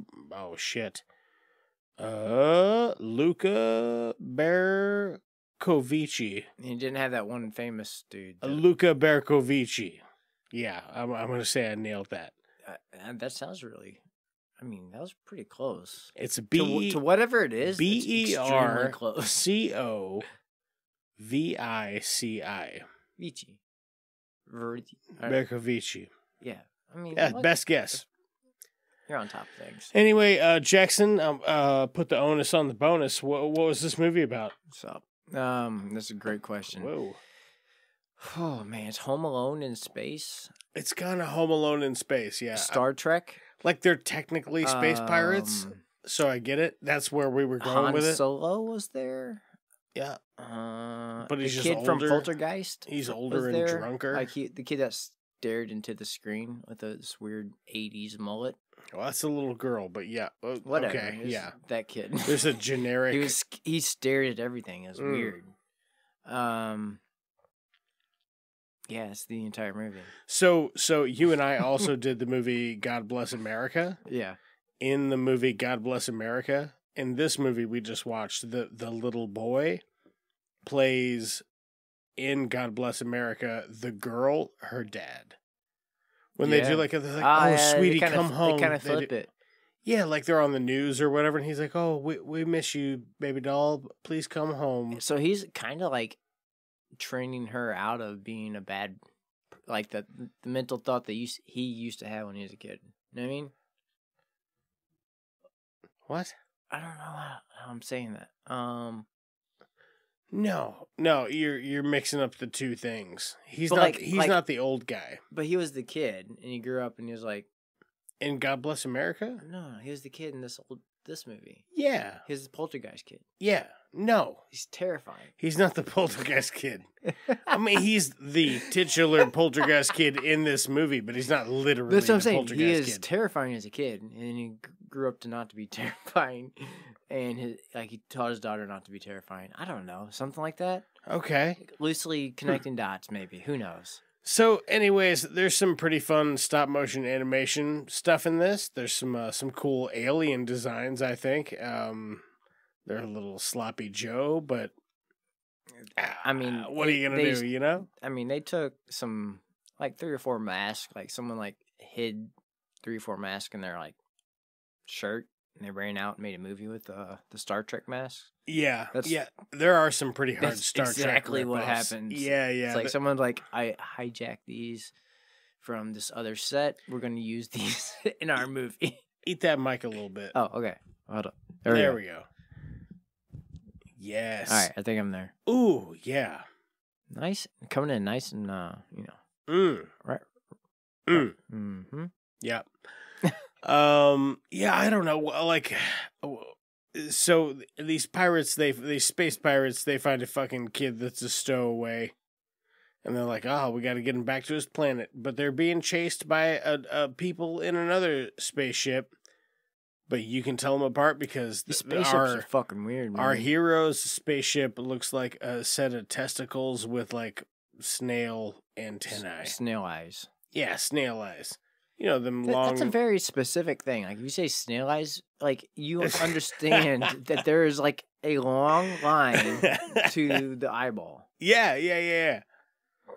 Bercovici. You didn't have that one famous dude. Luca Bercovici. Yeah, I'm going to say I nailed that. That sounds really... I mean, that was pretty close. It's a to whatever it is, it's extremely close. Bercovici. Vici. Bercovici. Yeah. I mean, Yeah, best guess. You're on top of things. Anyway, Jackson, put the onus on the bonus. What was this movie about? What's up? That's a great question. Whoa. Oh, man. It's Home Alone in space. It's kind of Home Alone in space, yeah. Star Trek. Like they're technically space pirates, so I get it. That's where we were going Han with it. Solo was there. Yeah. But he's the just kid older. from Poltergeist. He's was older and there. drunker. Like the kid that stared into the screen with this weird 80s mullet. Well, that's a little girl, but yeah. Whatever. Okay, It's yeah. that kid. There's a generic... he stared at everything. It was weird. Yeah, it's the entire movie. So you and I also did the movie God Bless America. Yeah. In the movie God Bless America, in this movie we just watched, the little boy plays in God Bless America the girl, her dad. When they do they're like, sweetie, come home. They kind of flip it. Yeah, like they're on the news or whatever, and he's like, oh, we miss you, baby doll. Please come home. So he's kind of like training her out of being a bad, like the mental thought that he used to have when he was a kid. You know what I mean? What? I don't know how I'm saying that. No, you're mixing up the two things. He's But not. like- He's like- not the old guy. But he was the kid, and he grew up, and he was like, In God Bless America? no, he was the kid in this movie. Yeah. He was the poltergeist kid. Yeah. No. He's terrifying. He's not the poltergeist kid. I mean, he's the titular poltergeist kid in this movie, but he's not literally That's what I'm the saying. poltergeist He is kid. terrifying as a kid, and then he grew up to not to be terrifying, and he taught his daughter not to be terrifying. I don't know, something like that. Okay. Loosely connecting dots, maybe. Who knows? So, anyways, there's some pretty fun stop motion animation stuff in this. There's some cool alien designs, I think. They're a little sloppy Joe, but I mean, what are you gonna do? You know? I mean, they took some like 3 or 4 masks, like someone like hid 3 or 4 masks in their like shirt, and they ran out and made a movie with the Star Trek masks. Yeah, That's- yeah. There are some pretty hard That's Star Trek exactly what rip-offs. happens. Yeah, yeah. It's like someone's like, I hijacked these from this other set. We're going to use these in our movie. Eat that mic a little bit. Oh, okay. Hold up. There we go. Yes. All right, I think I'm there. Ooh, yeah. Nice, coming in nice and right. Mm-hmm. Yeah. Yeah, I don't know. Like, so these pirates, these space pirates, they find a fucking kid that's a stowaway, and they're like, "Oh, we got to get him back to his planet." But they're being chased by a people in another spaceship. But you can tell them apart because The spaceships are fucking weird, man. our hero's spaceship looks like a set of testicles with like snail antennae. Snail eyes. Yeah, snail eyes. You know, them Th- long. That's a very specific thing. Like, if you say snail eyes, like, you understand that there is, like, a long line to the eyeball. Yeah.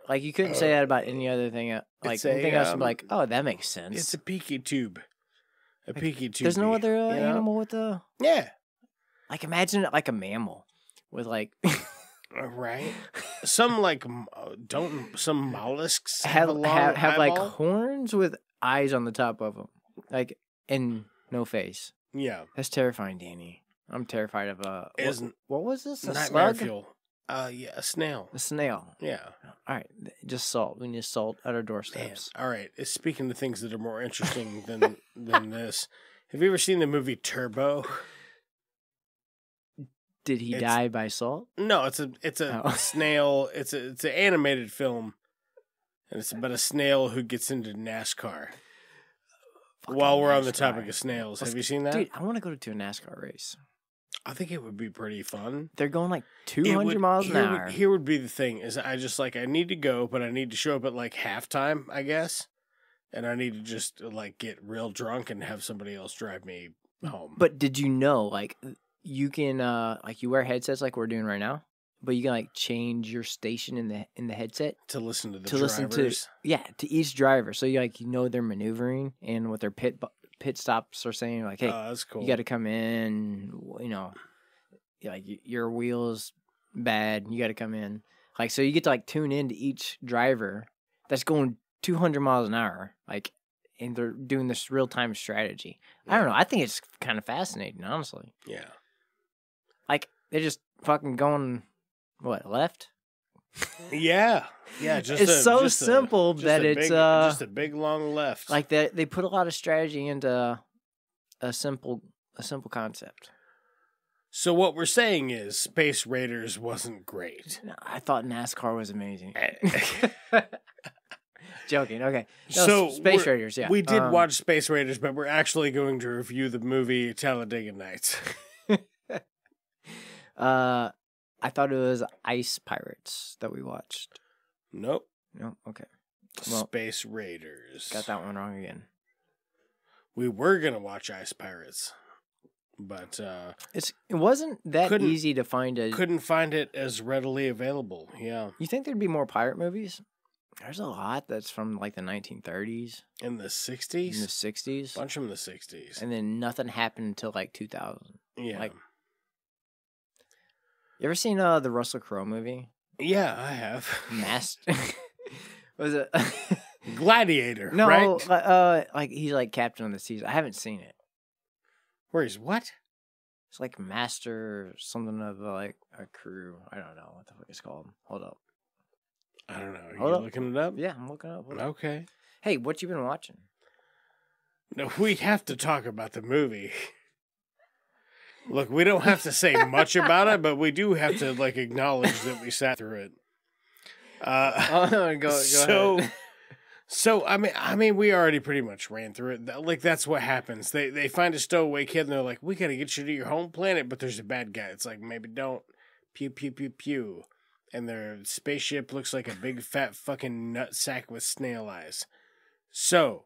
Like, you couldn't say that about any other thing. Like, It's a, anything else would be like, oh, that makes sense. It's a peaky tube. A peaky tube. There's no other animal with a... Yeah. Like, imagine it like a mammal with, like... Right. Some, like, some mollusks have a long have like, eyeball? horns with eyes on the top of them. Like, and no face. Yeah. That's terrifying, Danny. I'm terrified of what was this? A Nightmare slug? fuel. Yeah, a snail. A snail. Yeah. All right, just salt. We need salt at our Man. doorsteps. All right. Speaking of things that are more interesting than this, have you ever seen the movie Turbo? Did he die by salt? No, it's a snail. It's an animated film, and it's about a snail who gets into NASCAR. Fucking While we're on the NASCAR. topic of snails, have you seen that? Dude, I want to go to a NASCAR race. I think it would be pretty fun. They're going like 200 miles an hour. Here would be the thing: is I need to go, but I need to show up at like halftime, I guess, and I need to just like get real drunk and have somebody else drive me home. But did you know, like, you can like you wear headsets like we're doing right now, but you can like change your station in the headset to listen to the to drivers. listen to each driver, so you know their maneuvering and what their pit stops are saying. Like, hey, that's cool. you got to come in. You know, like your wheels bad. You got to come in. Like, so you get to like tune in to each driver that's going 200 miles an hour. Like, and they're doing this real time strategy. I don't know. I think it's kind of fascinating, honestly. Yeah. Like, they're just fucking going, what, left? Yeah. Just it's so simple that it's just a big long left. like they put a lot of strategy into a simple concept. So what we're saying is Space Raiders wasn't great. No, I thought NASCAR was amazing. Joking. Okay. No, So Space Raiders. Yeah, We did watch Space Raiders, but we're actually going to review the movie Talladega Nights. I thought it was Ice Pirates that we watched. Nope. No. Okay. Well, Space Raiders. got that one wrong again. We were gonna watch Ice Pirates, but It wasn't that couldn't- easy to find a. couldn't find it as readily available. Yeah, You think there'd be more pirate movies? There's a lot that's from like the 1930s, in the in '60s, the 60s, bunch from the '60s. and then nothing happened until like 2000. Yeah, like- You ever seen the Russell Crowe movie? yeah, I have. Master. Was it? Gladiator. No, right? like he's like captain of the seas. I haven't seen it. Where he's what? It's like master or something of like a crew. I don't know what the fuck it's called. Hold up. I don't know. Are Hold you up. looking it up? Yeah, I'm looking up. Hold up. Okay. Hey, what you been watching? No, we have to talk about the movie. Look, we don't have to say much about it, but we do have to like acknowledge that we sat through it. Go ahead. So I mean, we already pretty much ran through it. Like that's what happens. They find a stowaway kid and they're like, "We gotta get you to your home planet," but there's a bad guy. It's like maybe don't. Pew pew pew pew, and their spaceship looks like a big fat fucking nutsack with snail eyes. So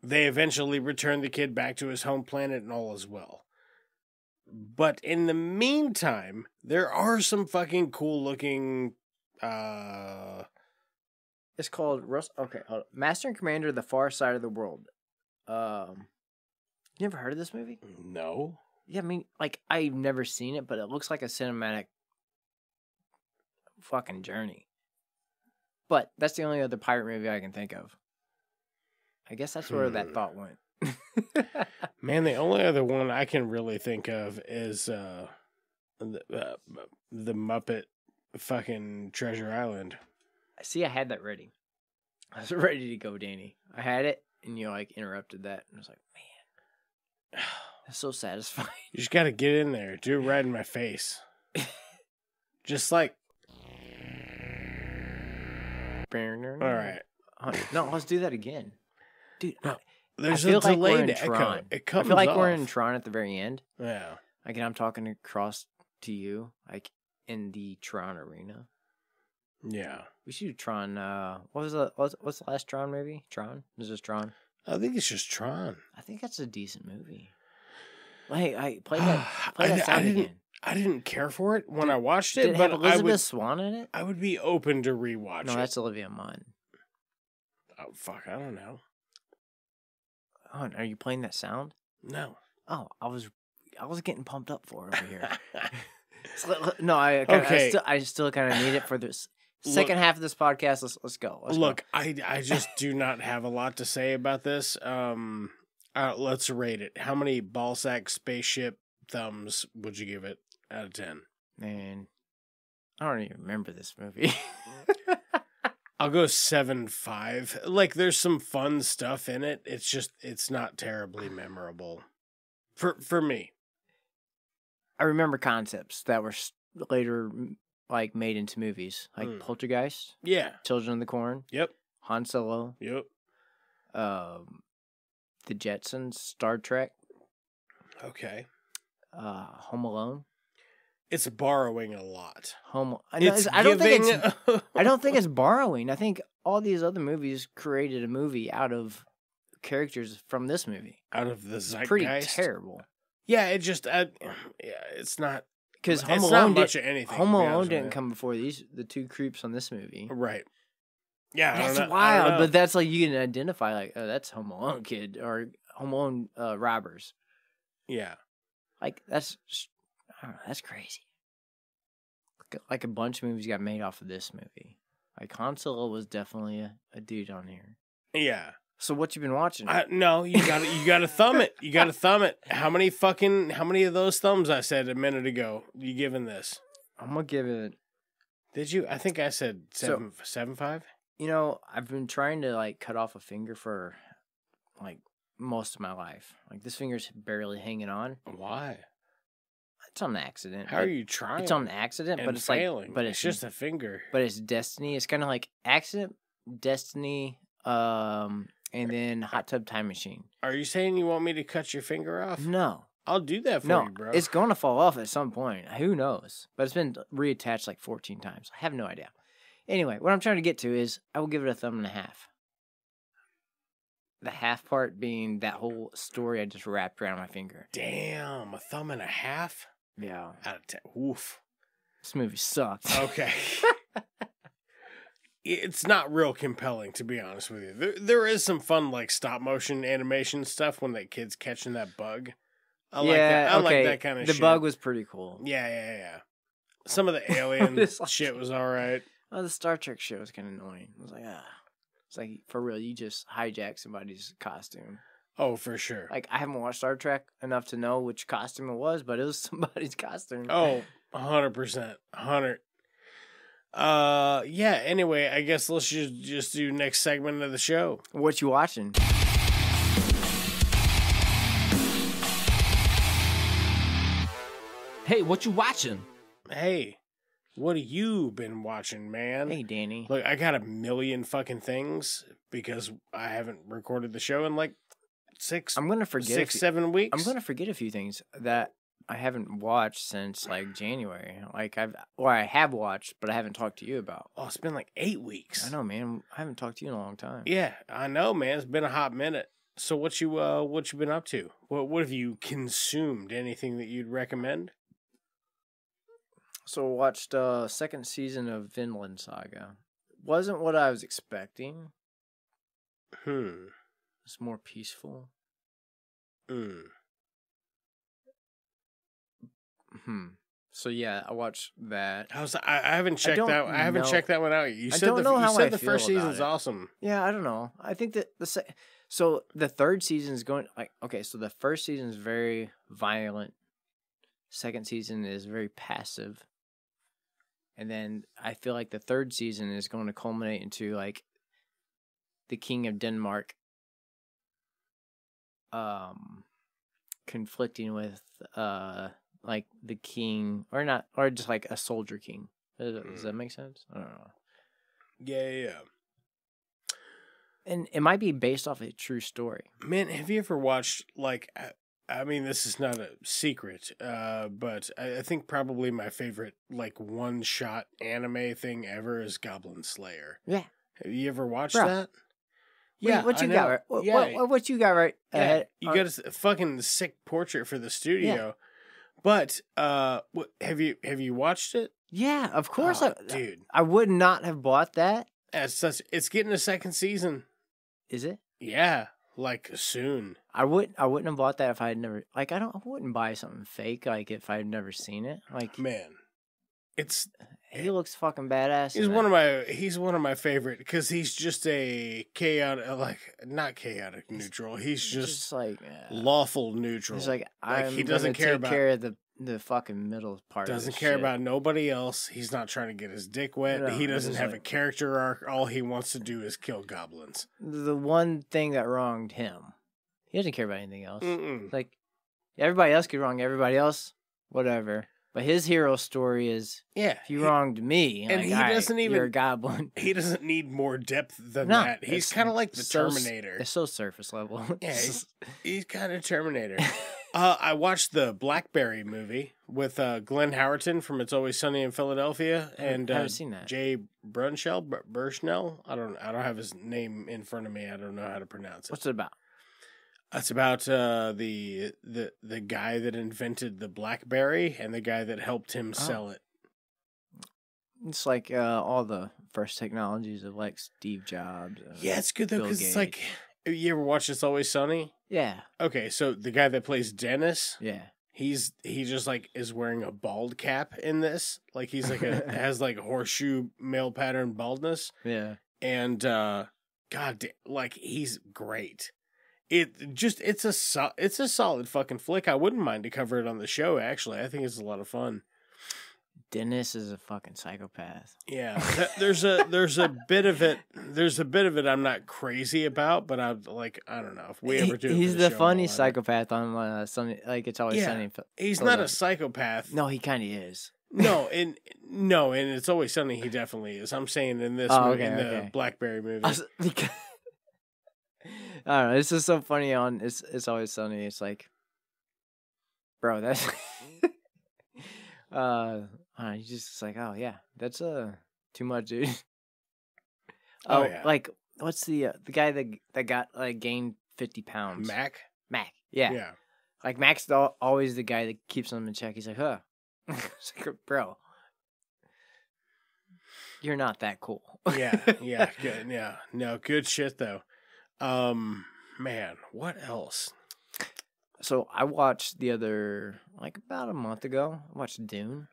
they eventually return the kid back to his home planet, and all is well. But in the meantime, there are some fucking cool looking. It's called Russ. Okay, hold up. Master and Commander of the Far Side of the World. You never heard of this movie? No. Yeah, I mean, like, I've never seen it, but it looks like a cinematic fucking journey. But that's the only other pirate movie I can think of. I guess that's where that thought went. Man, the only other one I can really think of is the Muppet fucking Treasure Island. See, I had that ready. I was ready to go, Danny. I had it, and you like interrupted that, and I was like, man, that's so satisfying. You just got to get in there, do it right in my face, just like. All right. No, let's do that again, dude. No, there's I feel a delayed like we're in echo. Tron. It comes I feel like off. we're in Tron at the very end. Yeah. Like, and I'm talking across to you, like in the Tron arena. Yeah. We should do Tron. What's the last Tron movie? Tron? Is this Tron? I think it's just Tron. I think that's a decent movie. Hey, I play that sound again. I didn't care for it when I watched Did it, it but have Elizabeth Swann in it? I would be open to rewatch it. No, that's Olivia Munn. Oh fuck, I don't know. Oh, are you playing that sound? No. Oh, I was getting pumped up for it over here. No, I still kind of need it for this second half of this podcast. Let's go. Look, I just do not have a lot to say about this. Let's rate it. How many ballsack spaceship thumbs would you give it out of 10? Man, I don't even remember this movie. I'll go 7.5. Like, there's some fun stuff in it. It's not terribly memorable for me. I remember concepts that were later like made into movies, like Poltergeist. Yeah. Children of the Corn. Yep. Han Solo. Yep. The Jetsons. Star Trek. Okay. Home Alone. It's borrowing a lot. I don't think it's borrowing. I think all these other movies created a movie out of characters from this movie. Out of the zeitgeist. Pretty terrible. Yeah, it just it's not because Home Alone didn't come before the two creeps on this movie. Right. Yeah, that's wild. But that's like you can identify like, oh, that's Home Alone kid or Home Alone robbers. Yeah, like that's crazy. Like a bunch of movies got made off of this movie. Like Han Solo was definitely a dude on here. Yeah. So what you been watching? No, you gotta thumb it. You gotta thumb it. How many of those thumbs I said a minute ago you giving this? I'm gonna give it. Did you? I think I said 7.5. You know, I've been trying to like cut off a finger for like most of my life. Like this finger's barely hanging on. Why? It's on accident. How are you trying? It's on accident, but it's failing. Like, but it's just a finger. But it's destiny. It's kind of like accident, destiny, and then Hot Tub Time Machine. Are you saying you want me to cut your finger off? No. I'll do that for you, bro. It's going to fall off at some point. Who knows? But it's been reattached like 14 times. I have no idea. Anyway, what I'm trying to get to is I will give it a 1.5. The half part being that whole story I just wrapped around my finger. Damn, a 1.5? Yeah. Out of 10. Oof. This movie sucks. Okay. It's not real compelling, to be honest with you. There is some fun, like, stop-motion animation stuff when that kid's catching that bug. I like that kind of shit. The bug was pretty cool. Yeah. Some of the alien shit was all right. Oh, the Star Trek shit was kind of annoying. I was like, It's like, for real, you just hijack somebody's costume. Oh, for sure. Like, I haven't watched Star Trek enough to know which costume it was, but it was somebody's costume. Oh, 100%. 100. Yeah, anyway, I guess let's just do next segment of the show. What you watching? Hey, what you watching? Hey, what have you been watching, man? Hey, Danny. Look, I got a million fucking things because I haven't recorded the show in like I'm gonna forget 7 weeks. I'm gonna forget a few things that I haven't watched since like January. Like I have watched, but I haven't talked to you about. Oh, it's been like 8 weeks. I know, man. I haven't talked to you in a long time. Yeah, I know, man. It's been a hot minute. So what you been up to? What have you consumed? Anything that you'd recommend? So I watched second season of Vinland Saga. Wasn't what I was expecting. It's more peaceful. So yeah, I watched that. I haven't checked that. I haven't checked that one out. You said the first season's awesome. Yeah, I don't know. I think that so the third season is going like okay. So the first season is very violent. Second season is very passive. And then I feel like the third season is going to culminate into like the King of Denmark conflicting with like the king or just like a soldier king. Does that make sense? I don't know. Yeah. And it might be based off a true story. Man, have you ever watched like I mean, this is not a secret, but I think probably my favorite like one-shot anime thing ever is Goblin Slayer. Yeah. Have you ever watched that? Yeah. What you got right? What you got right? Yeah. You got a fucking sick portrait for the studio. Yeah. But have you watched it? Yeah, of course. Dude, I would not have bought that. It's getting a second season. Is it? Yeah. Like soon. I wouldn't have bought that if I had never I wouldn't buy something fake like if I had never seen it. Like man, he looks fucking badass. He's one of my favorite because he's just a chaotic not chaotic neutral. He's just like lawful neutral. He's like he doesn't care about the fucking middle part. Doesn't care about nobody else. He's not trying to get his dick wet. No, he doesn't have a character arc. All he wants to do is kill goblins. The one thing that wronged him, he doesn't care about anything else. Like everybody else could wrong everybody else, whatever. But his hero story is, if you wronged me, and he doesn't even you're a goblin. He doesn't need more depth than that. He's kind of like the Terminator. It's so surface level. Yeah, he's kind of Terminator. I watched the Blackberry movie with Glenn Howerton from It's Always Sunny in Philadelphia and I haven't seen that. Jay Burchnell. I don't have his name in front of me. I don't know how to pronounce it. What's it about? It's about the guy that invented the BlackBerry and the guy that helped him sell it. It's like all the first technologies of like Steve Jobs. Yeah, it's good though because it's like, you ever watch It's Always Sunny? Yeah. Okay, so the guy that plays Dennis, he just like is wearing a bald cap in this. Like he's like has like a horseshoe male pattern baldness. Yeah. And like he's great. It's a solid fucking flick. I wouldn't mind to cover it on the show. Actually, I think it's a lot of fun. Dennis is a fucking psychopath. Yeah, there's a bit of it. There's a bit of it I'm not crazy about, but I don't know if we ever do. He's the funny psychopath on Sunny. Like It's Always Sunny. He's not a psychopath. No, he kind of is. No, and It's Always Sunny. He definitely is. I'm saying in this movie, the Blackberry movie. I don't know. It's just so funny on It's Always Sunny. It's like, bro, that's he's just like, oh yeah, that's too much, dude. Like what's the guy that got like gained 50 pounds? Mac, yeah. Like Mac's always the guy that keeps him in check. He's like, huh, it's like, bro, you're not that cool. yeah, good, yeah, no, good shit though. Man, what else? So I watched about a month ago. I watched Dune.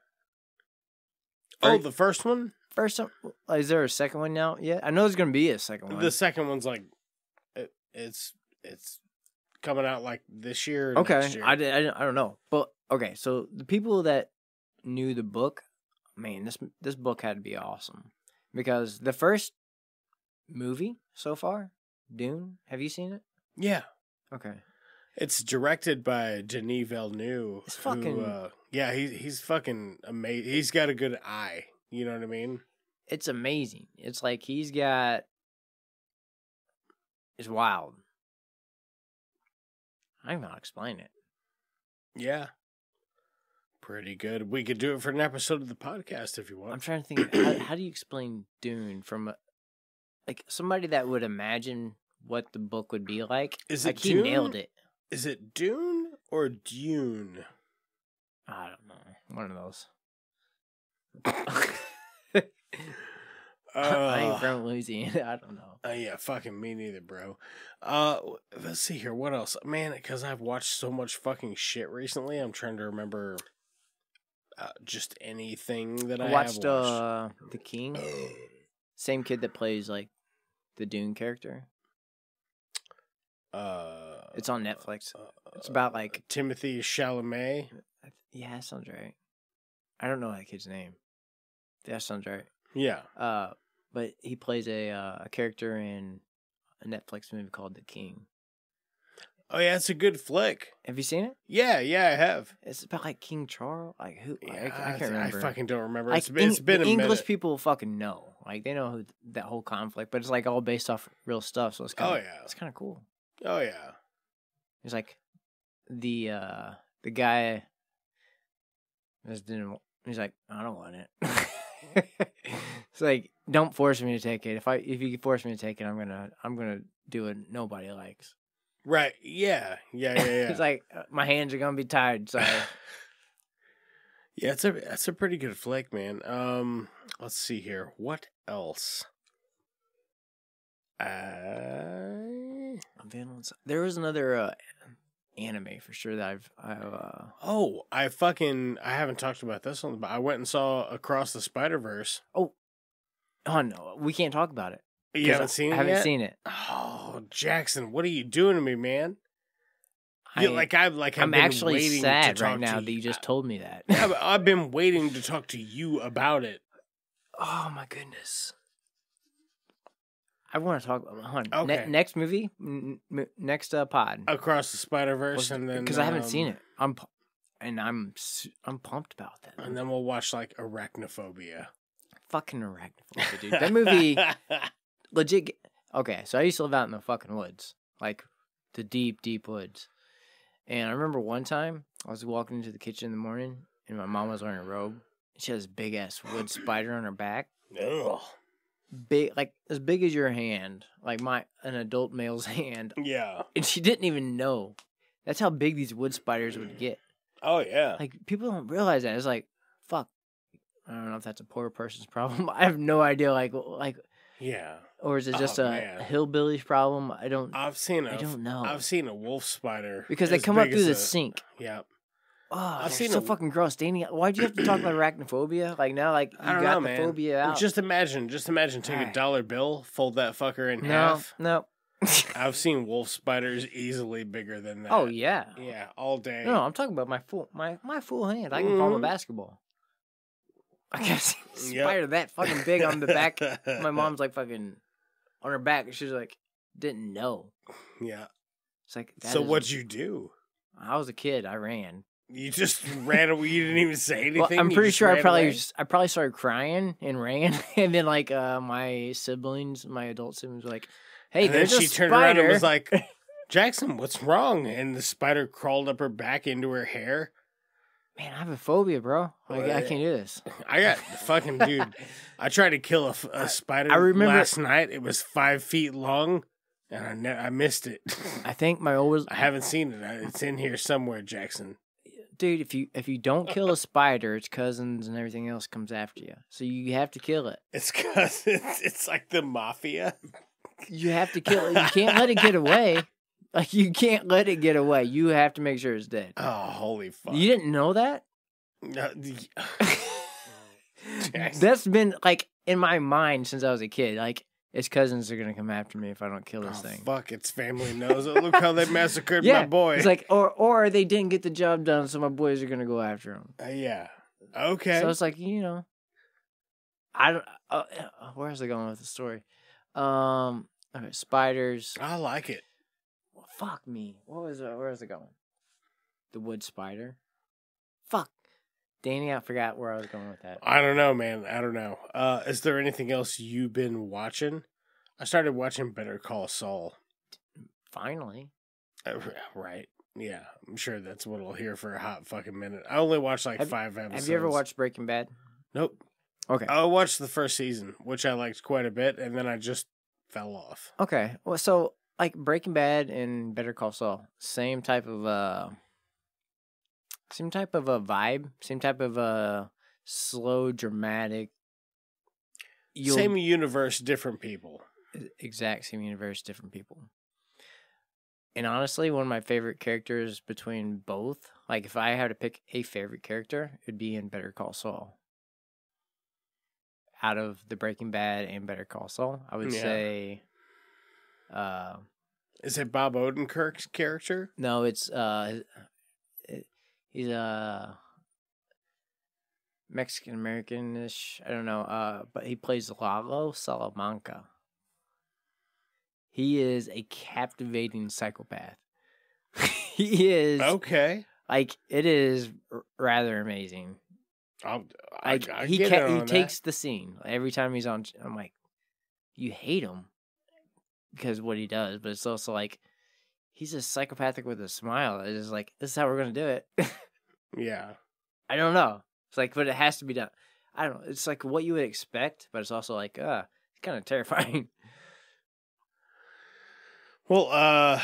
Oh, the first one? First one? Is there a second one now? Yeah, I know there's gonna be a second one. The second one's like, it's coming out like this year. Or Okay, next year. I don't know, but okay. So the people that knew the book, man, this book had to be awesome because the first movie so far, Dune. Have you seen it? Yeah. Okay. It's directed by Denis Villeneuve. It's fucking. Yeah, he's fucking amazing. He's got a good eye. You know what I mean? It's amazing. It's like he's got. It's wild. I don't know how to explain it. Yeah. Pretty good. We could do it for an episode of the podcast if you want. I'm trying to think. How do you explain Dune from like somebody that would imagine what the book would be like? Is like it he Dune? nailed it. Is it Dune or Dune? I don't know. One of those. I ain't from Louisiana. I don't know. Yeah, fucking me neither, bro. Let's see here. What else? Man, because I've watched so much fucking shit recently, I'm trying to remember just anything that I watched. have watched. The King. Same kid that plays like the Dune character. It's on Netflix. It's about like Timothy Chalamet. Yeah, that sounds right. I don't know that kid's name. That sounds right. Yeah. But he plays a character in a Netflix movie called The King. Oh yeah, it's a good flick. Have you seen it? Yeah, I have. It's about like King Charles. Like who? Yeah, I can't remember. I fucking don't remember. Like, It's been a English minute. people fucking know. Like they know that whole conflict, but it's like all based off real stuff. So it's kind of it's kind of cool. Oh yeah. He's like the guy. He's like, I don't want it. It's like, don't force me to take it. If you force me to take it, I'm gonna do what nobody likes. Right. Yeah. It's like my hands are gonna be tied. So yeah, that's a pretty good flick, man. Let's see here. What else? There was another anime for sure that I haven't talked about this one, but I went and saw Across the Spider-Verse. Oh no, we can't talk about it. You haven't seen it I haven't yet? seen it. Oh, Jackson, what are you doing to me, man? I'm actually waiting sad to talk right now to that you just told me that. Yeah, but I've been waiting to talk to you about it. Oh my goodness. I want to talk about Okay. Next movie, next pod. Across the Spider-Verse, and then because I haven't seen it, I'm pumped about that. And then we'll watch like Arachnophobia. Fucking Arachnophobia, dude. That movie, legit. Okay, so I used to live out in the fucking woods, like the deep, deep woods. And I remember one time I was walking into the kitchen in the morning, and my mom was wearing a robe. She had this big ass wood spider on her back. Ugh. Big, like as big as your hand, like an adult male's hand. Yeah. And she didn't even know. That's how big these wood spiders would get. Oh yeah. Like people don't realize that. It's like, fuck. I don't know if that's a poor person's problem. I have no idea. Like yeah. Or is it just a hillbilly's problem? I don't know. I've seen a wolf spider because they come up through the sink. Yeah. Oh, I've seen so fucking gross. Why'd you have to talk about arachnophobia? Like now, like you got the phobia out. Just imagine. Take a dollar bill, fold that fucker in half. No. I've seen wolf spiders easily bigger than that. Oh yeah. Yeah, all day. No, I'm talking about my full hand. I can palm a basketball. I guess spider that fucking big on the back. My mom's like fucking on her back. She's like, didn't know. Yeah. It's like. So what'd you do? I was a kid. I ran. You just ran away. You didn't even say anything. Well, I'm pretty sure I probably started crying and ran, and then like my adult siblings were like, "Hey, and there's then a she spider." turned around and was like, "Jackson, what's wrong?" And the spider crawled up her back into her hair. Man, I have a phobia, bro. Like, I can't do this. I got fucking dude. I tried to kill a spider. I remember last night. It was 5 feet long, and I missed it. I think my oldest. I haven't seen it. It's in here somewhere, Jackson. Dude, if you don't kill a spider, its cousins and everything else comes after you. So you have to kill it. It's because it's like the mafia. You have to kill it. You can't let it get away. Like, you can't let it get away. You have to make sure it's dead. Oh, holy fuck. You didn't know that? That's been, like, in my mind since I was a kid. Like, His cousins are gonna come after me if I don't kill this thing. Fuck, its family knows it. Look how they massacred Yeah, my boy. it's like, or they didn't get the job done, so my boys are gonna go after him. Yeah. Okay. So it's like, I don't. Where was I going with the story? Okay, spiders. I like it. Well, fuck me. Where was it going? The wood spider. Fuck. Danny, I forgot where I was going with that. I don't know, man. I don't know. Is there anything else you've been watching? I started watching Better Call Saul. Finally. Right. Yeah. I'm sure that's what I'll hear for a hot fucking minute. I only watched 5 episodes. Have you ever watched Breaking Bad? Nope. Okay. I watched the first season, which I liked quite a bit, and then I just fell off. Okay. Well, so like Breaking Bad and Better Call Saul, same type of a vibe, same type of a slow, dramatic. Same universe, different people. Exact same universe, different people. And honestly, one of my favorite characters between both, like if I had to pick a favorite character, it'd be in Better Call Saul. Out of the Breaking Bad and Better Call Saul, I would say. Is it Bob Odenkirk's character? No, it's he's Mexican American-ish. I don't know. But he plays Lalo Salamanca. He is a captivating psychopath. He is okay. Like it is rather amazing. He takes the scene every time he's on. I'm like, you hate him because what he does, but it's also like he's just psychopathic with a smile. It's just like, this is how we're gonna do it. Yeah, I don't know. It's like, but it has to be done. I don't know. It's like what you would expect, but it's also like, it's kind of terrifying. Well,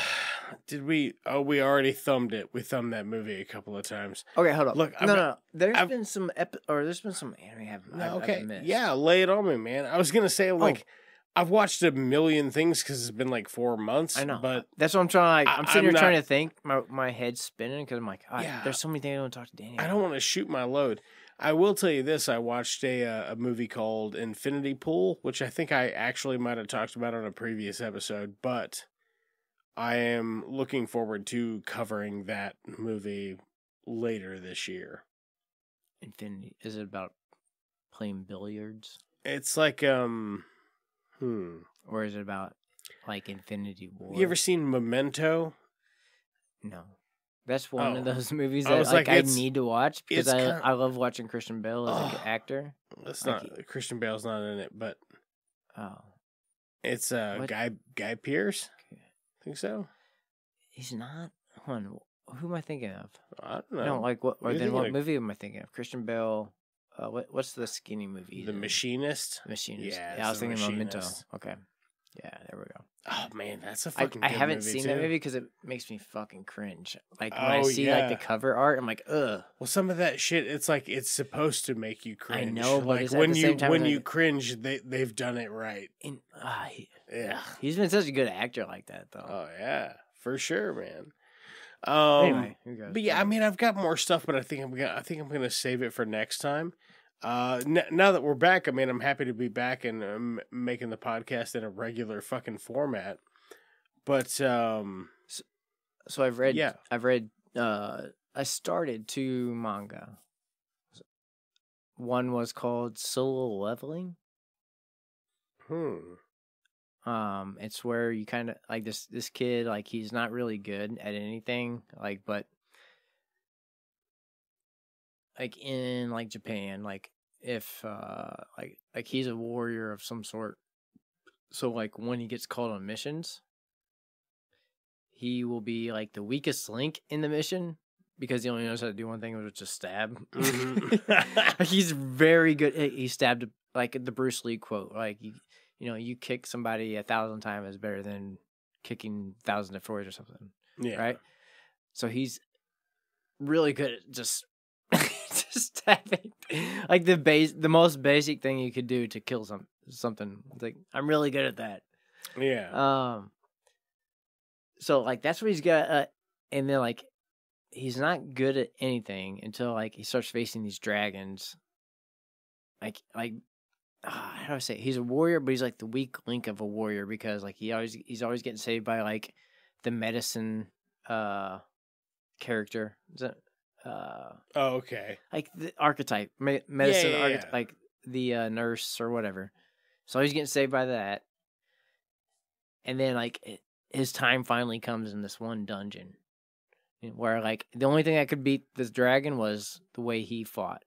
did we? Oh, we already thumbed it. We thumbed that movie a couple of times. Okay, hold on. Look, no. There's been some anime I've missed. Yeah, lay it on me, man. I was gonna say I've watched a million things because it's been like 4 months. I know, but that's what I'm trying. I'm sitting here trying to think. My head's spinning because I'm like, there's so many things I want to talk to Danny about. I don't want to shoot my load. I will tell you this: I watched a movie called Infinity Pool, which I think I actually might have talked about on a previous episode, but I am looking forward to covering that movie later this year. Infinity, is it about playing billiards? It's like or is it about like Infinity War? You ever seen Memento? No. That's one of those movies that I need to watch because I love watching Christian Bale as an actor. It's not Christian Bale's not in it, but it's Guy Pearce. I think so. He's not. Hold on. Who am I thinking of? I don't know. No, like what? Or then what movie am I thinking of? Christian Bale. What's the skinny movie? The Machinist. Machinist. Yeah, I was thinking Memento. Okay. Yeah, there we go. Oh man, that's a fucking. I good haven't movie seen too. that movie because it makes me fucking cringe. Like when I see like the cover art, I'm like, ugh. Well, some of that shit, it's like it's supposed to make you cringe. I know, but like it's when at the you same time, when like, you cringe, they've done it right. Yeah, he's been such a good actor like that, though. Oh yeah, for sure, man. Anyway, but yeah, I mean, I've got more stuff, but I think I'm gonna save it for next time. Now that we're back, I mean, I'm happy to be back and making the podcast in a regular fucking format. But so I've read. Yeah, I've read. I started 2 manga. One was called Solo Leveling. It's where you kind of like this kid, like he's not really good at anything, like, but like in like Japan, like if like he's a warrior of some sort, so like when he gets called on missions, he will be like the weakest link in the mission because he only knows how to do one thing, which is just stab. He's very good. He stabbed like the Bruce Lee quote, like you kick somebody 1,000 times is better than kicking 1,000 at Freud or something. Yeah. Right. So he's really good at just stabbing, like the most basic thing you could do to kill something. Like I'm really good at that. Yeah. So like that's what he's got, and then like he's not good at anything until like he starts facing these dragons. Like how do I say it? He's a warrior, but he's like the weak link of a warrior because like he's always getting saved by like the medicine character. Is that Oh, okay. like the archetype medicine Yeah. archetype, like the nurse or whatever. So he's getting saved by that, and then like his time finally comes in this one dungeon where like the only thing that could beat this dragon was the way he fought.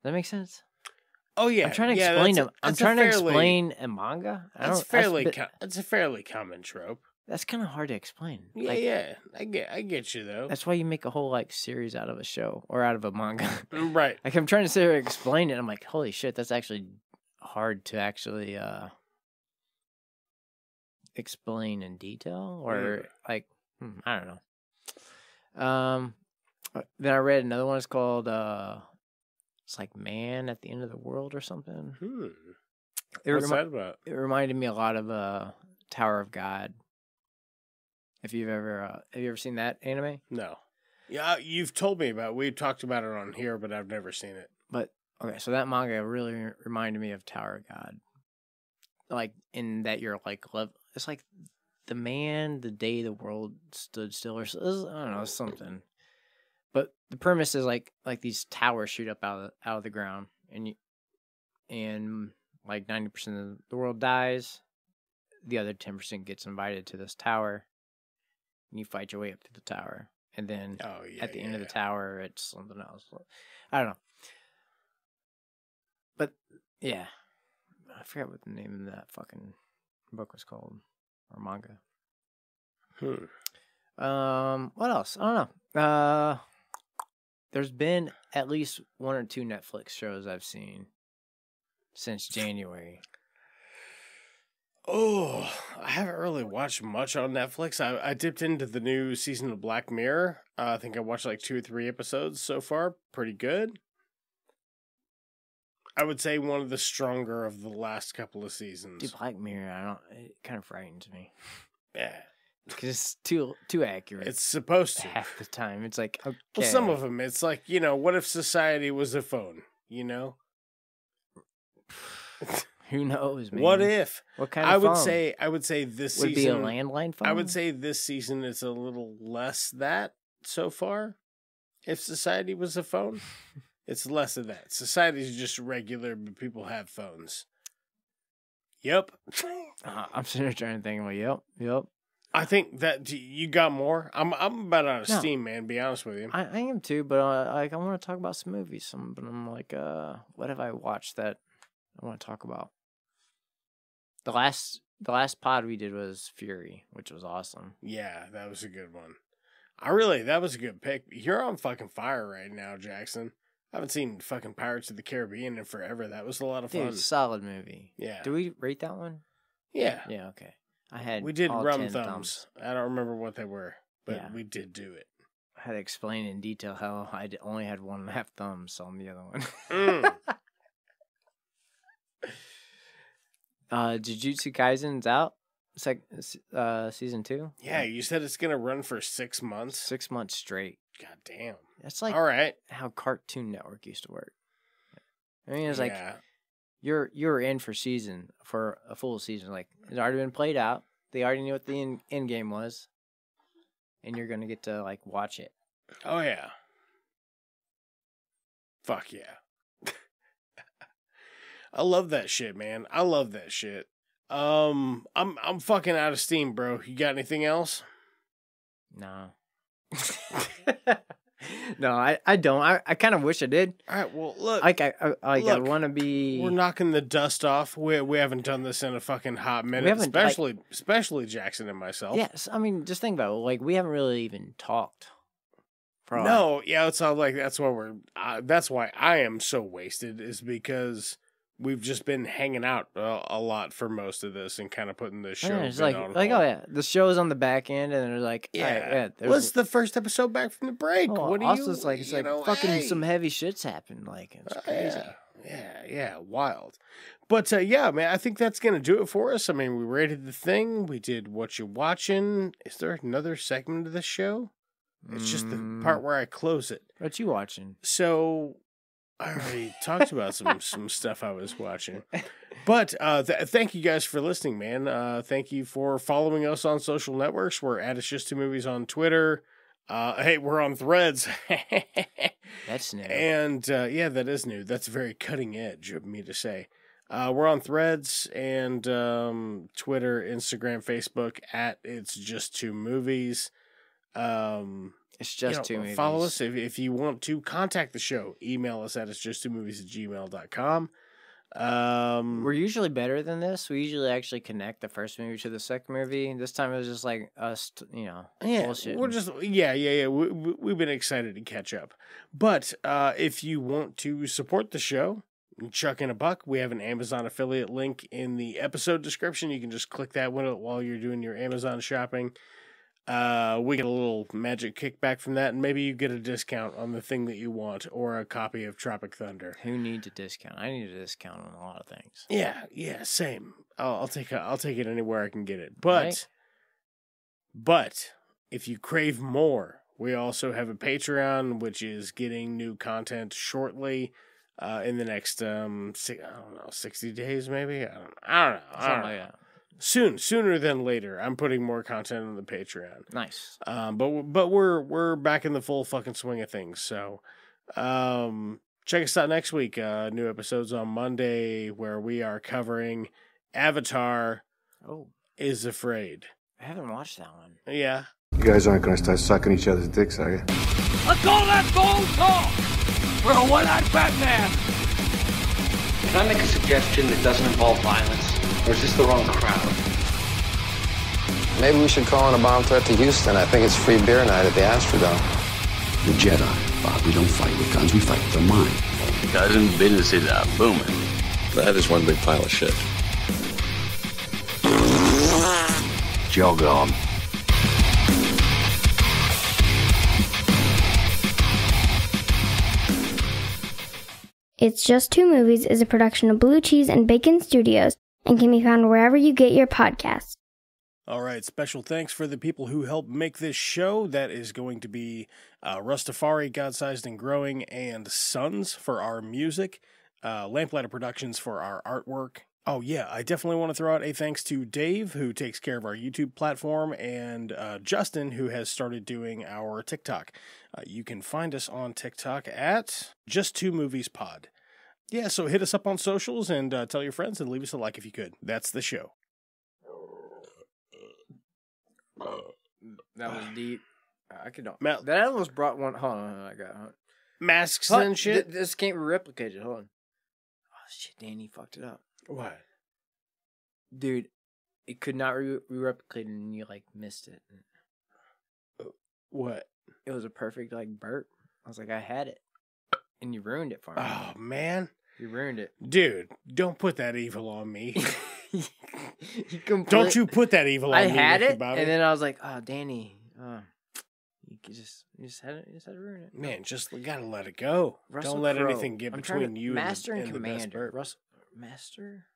Does that make sense? Oh yeah. I'm trying to explain them. I'm trying to fairly- explain a manga. It's a fairly common trope. That's kind of hard to explain. Yeah, Like, yeah. I get you though. That's why you make a whole like series out of a show or out of a manga. Right. Like I'm trying to sit here and explain it. I'm like, holy shit, that's actually hard to actually explain in detail or like I don't know. Then I read another one. It's called it's like Man at the End of the World or something. What's that about? It reminded me a lot of Tower of God. If you've ever seen that anime? No. Yeah, you've told me about it. We've talked about it on here, but I've never seen it. But okay, so that manga really reminded me of Tower of God. Like in that you're like it's like the day the world stood still or I don't know, something. But the premise is like these towers shoot up out of the ground and like 90% of the world dies. The other 10% gets invited to this tower. And you fight your way up to the tower. And then at the end of the tower, it's something else. I don't know. But, yeah. I forgot what the name of that fucking book was called. Or manga. What else? I don't know. There's been at least 1 or 2 Netflix shows I've seen since January. Oh, I haven't really watched much on Netflix. I dipped into the new season of Black Mirror. I think I watched like 2 or 3 episodes so far. Pretty good. I would say one of the stronger of the last couple of seasons. Dude, Black Mirror, it kind of frightens me. Yeah. Because it's too accurate. It's supposed to. Half the time. It's like, okay. Well, some of them, it's like, what if society was a phone, Who knows, man? What if? What kind of phone? I would say this would season be a landline phone. I would say this season is a little less that so far. If society was a phone, it's less of that. Society's just regular, but people have phones. Yep. I'm sitting here trying to think. Well, yep. I think that you got more. I'm about out of steam, man. To be honest with you, I am too. But I want to talk about some movies. But I'm like, what have I watched that I want to talk about? The last pod we did was Fury, which was awesome. Yeah, that was a good one. That was a good pick. You're on fucking fire right now, Jackson. I haven't seen fucking Pirates of the Caribbean in forever. That was a lot of fun. Dude, solid movie. Yeah. Did we rate that one? Yeah. Yeah, okay. We did all rum 10 thumbs. I don't remember what they were, but we did do it. I had to explain in detail how I only had 1.5 thumbs on the other one. Jujutsu Kaisen's out. It's like season 2. Yeah, you said it's gonna run for 6 months. 6 months straight. God damn. That's like all right. How Cartoon Network used to work. I mean, it's like you're in for a full season. Like it's already been played out. They already knew what the end game was, and you're gonna get to like watch it. Oh yeah. Fuck yeah. I love that shit, man. I love that shit. I'm fucking out of steam, bro. You got anything else? No. No, I don't. I kind of wish I did. All right, well, look. I want to be. We're knocking the dust off. We haven't done this in a fucking hot minute, especially Jackson and myself. Yes, I mean, just think about it. Like, we haven't really even talked. It's all like that's why I am so wasted is because we've just been hanging out a lot for most of this and kind of putting this show it's on hold. Oh yeah, the show's on the back end, and they're like, what's the first episode back from the break? What do also you? It's like fucking some heavy shit's happened. Like it's crazy. Yeah, wild. But man, I think that's gonna do it for us. I mean, we rated the thing. We did what you watching. Is there another segment of this show? It's just the part where I close it. What you watching? So I already talked about some stuff I was watching. But thank you guys for listening, man. Thank you for following us on social networks. We're at It's Just Two Movies on Twitter. Hey, we're on Threads. That's new. And yeah, that is new. That's very cutting edge of me to say. We're on Threads and Twitter, Instagram, Facebook at It's Just Two Movies. It's just two movies. Follow us if you want to contact the show. Email us at itsjusttwomovies@gmail.com. We're usually better than this. We usually actually connect the first movie to the second movie. This time it was just like us, bullshit. We're just yeah. We've been excited to catch up. But if you want to support the show, chuck in a buck. We have an Amazon affiliate link in the episode description. You can just click that one while you're doing your Amazon shopping. We get a little magic kickback from that, and maybe you get a discount on the thing that you want, or a copy of Tropic Thunder. Who needs a discount? I need a discount on a lot of things. Yeah, same. I'll take it anywhere I can get it. But if you crave more, we also have a Patreon, which is getting new content shortly. In the next 60 days maybe. I don't know. Something like that. Sooner than later, I'm putting more content on the Patreon. Nice. But we're back in the full fucking swing of things. So, check us out next week. New episodes on Monday where we are covering Avatar. Is Afraid. I haven't watched that one. Yeah. You guys aren't going to start sucking each other's dicks, are you? Let's all that phone talk! We're a one-eyed Batman! Can I make a suggestion that doesn't involve violence? Or is this the wrong crowd? Maybe we should call in a bomb threat to Houston. I think it's free beer night at the Astrodome. The Jedi, Bob. We don't fight with guns, we fight with our mind. Cousin, businesses are booming. That is one big pile of shit. Jog on. It's Just Two Movies is a production of Blue Cheese and Bacon Studios and can be found wherever you get your podcasts. All right, special thanks for the people who helped make this show. That is going to be Russ Tafari, God-Sized and Growing, and Sons for our music, Lamplighter Productions for our artwork. Oh yeah, I definitely want to throw out a thanks to Dave, who takes care of our YouTube platform, and Justin, who has started doing our TikTok. You can find us on TikTok at Just Two Movies Pod. Yeah, so hit us up on socials and tell your friends and leave us a like if you could. That's the show. That was deep. I could not. Mal- That almost brought one. Hold on, I got masks and shit. This can't be replicated. Hold on. Oh shit, Danny fucked it up. What? Dude, it could not be replicated, and you missed it. What? It was a perfect burp. I was like, I had it, and you ruined it for me. Oh man, you ruined it, dude. Don't put that evil on me. Don't you put that evil on me. I had it, and then I was like, oh, Danny, you just had to ruin it. Man, just gotta let it go. Russell Don't let Crowe. anything get between you Master and Commander. the best burp. Master.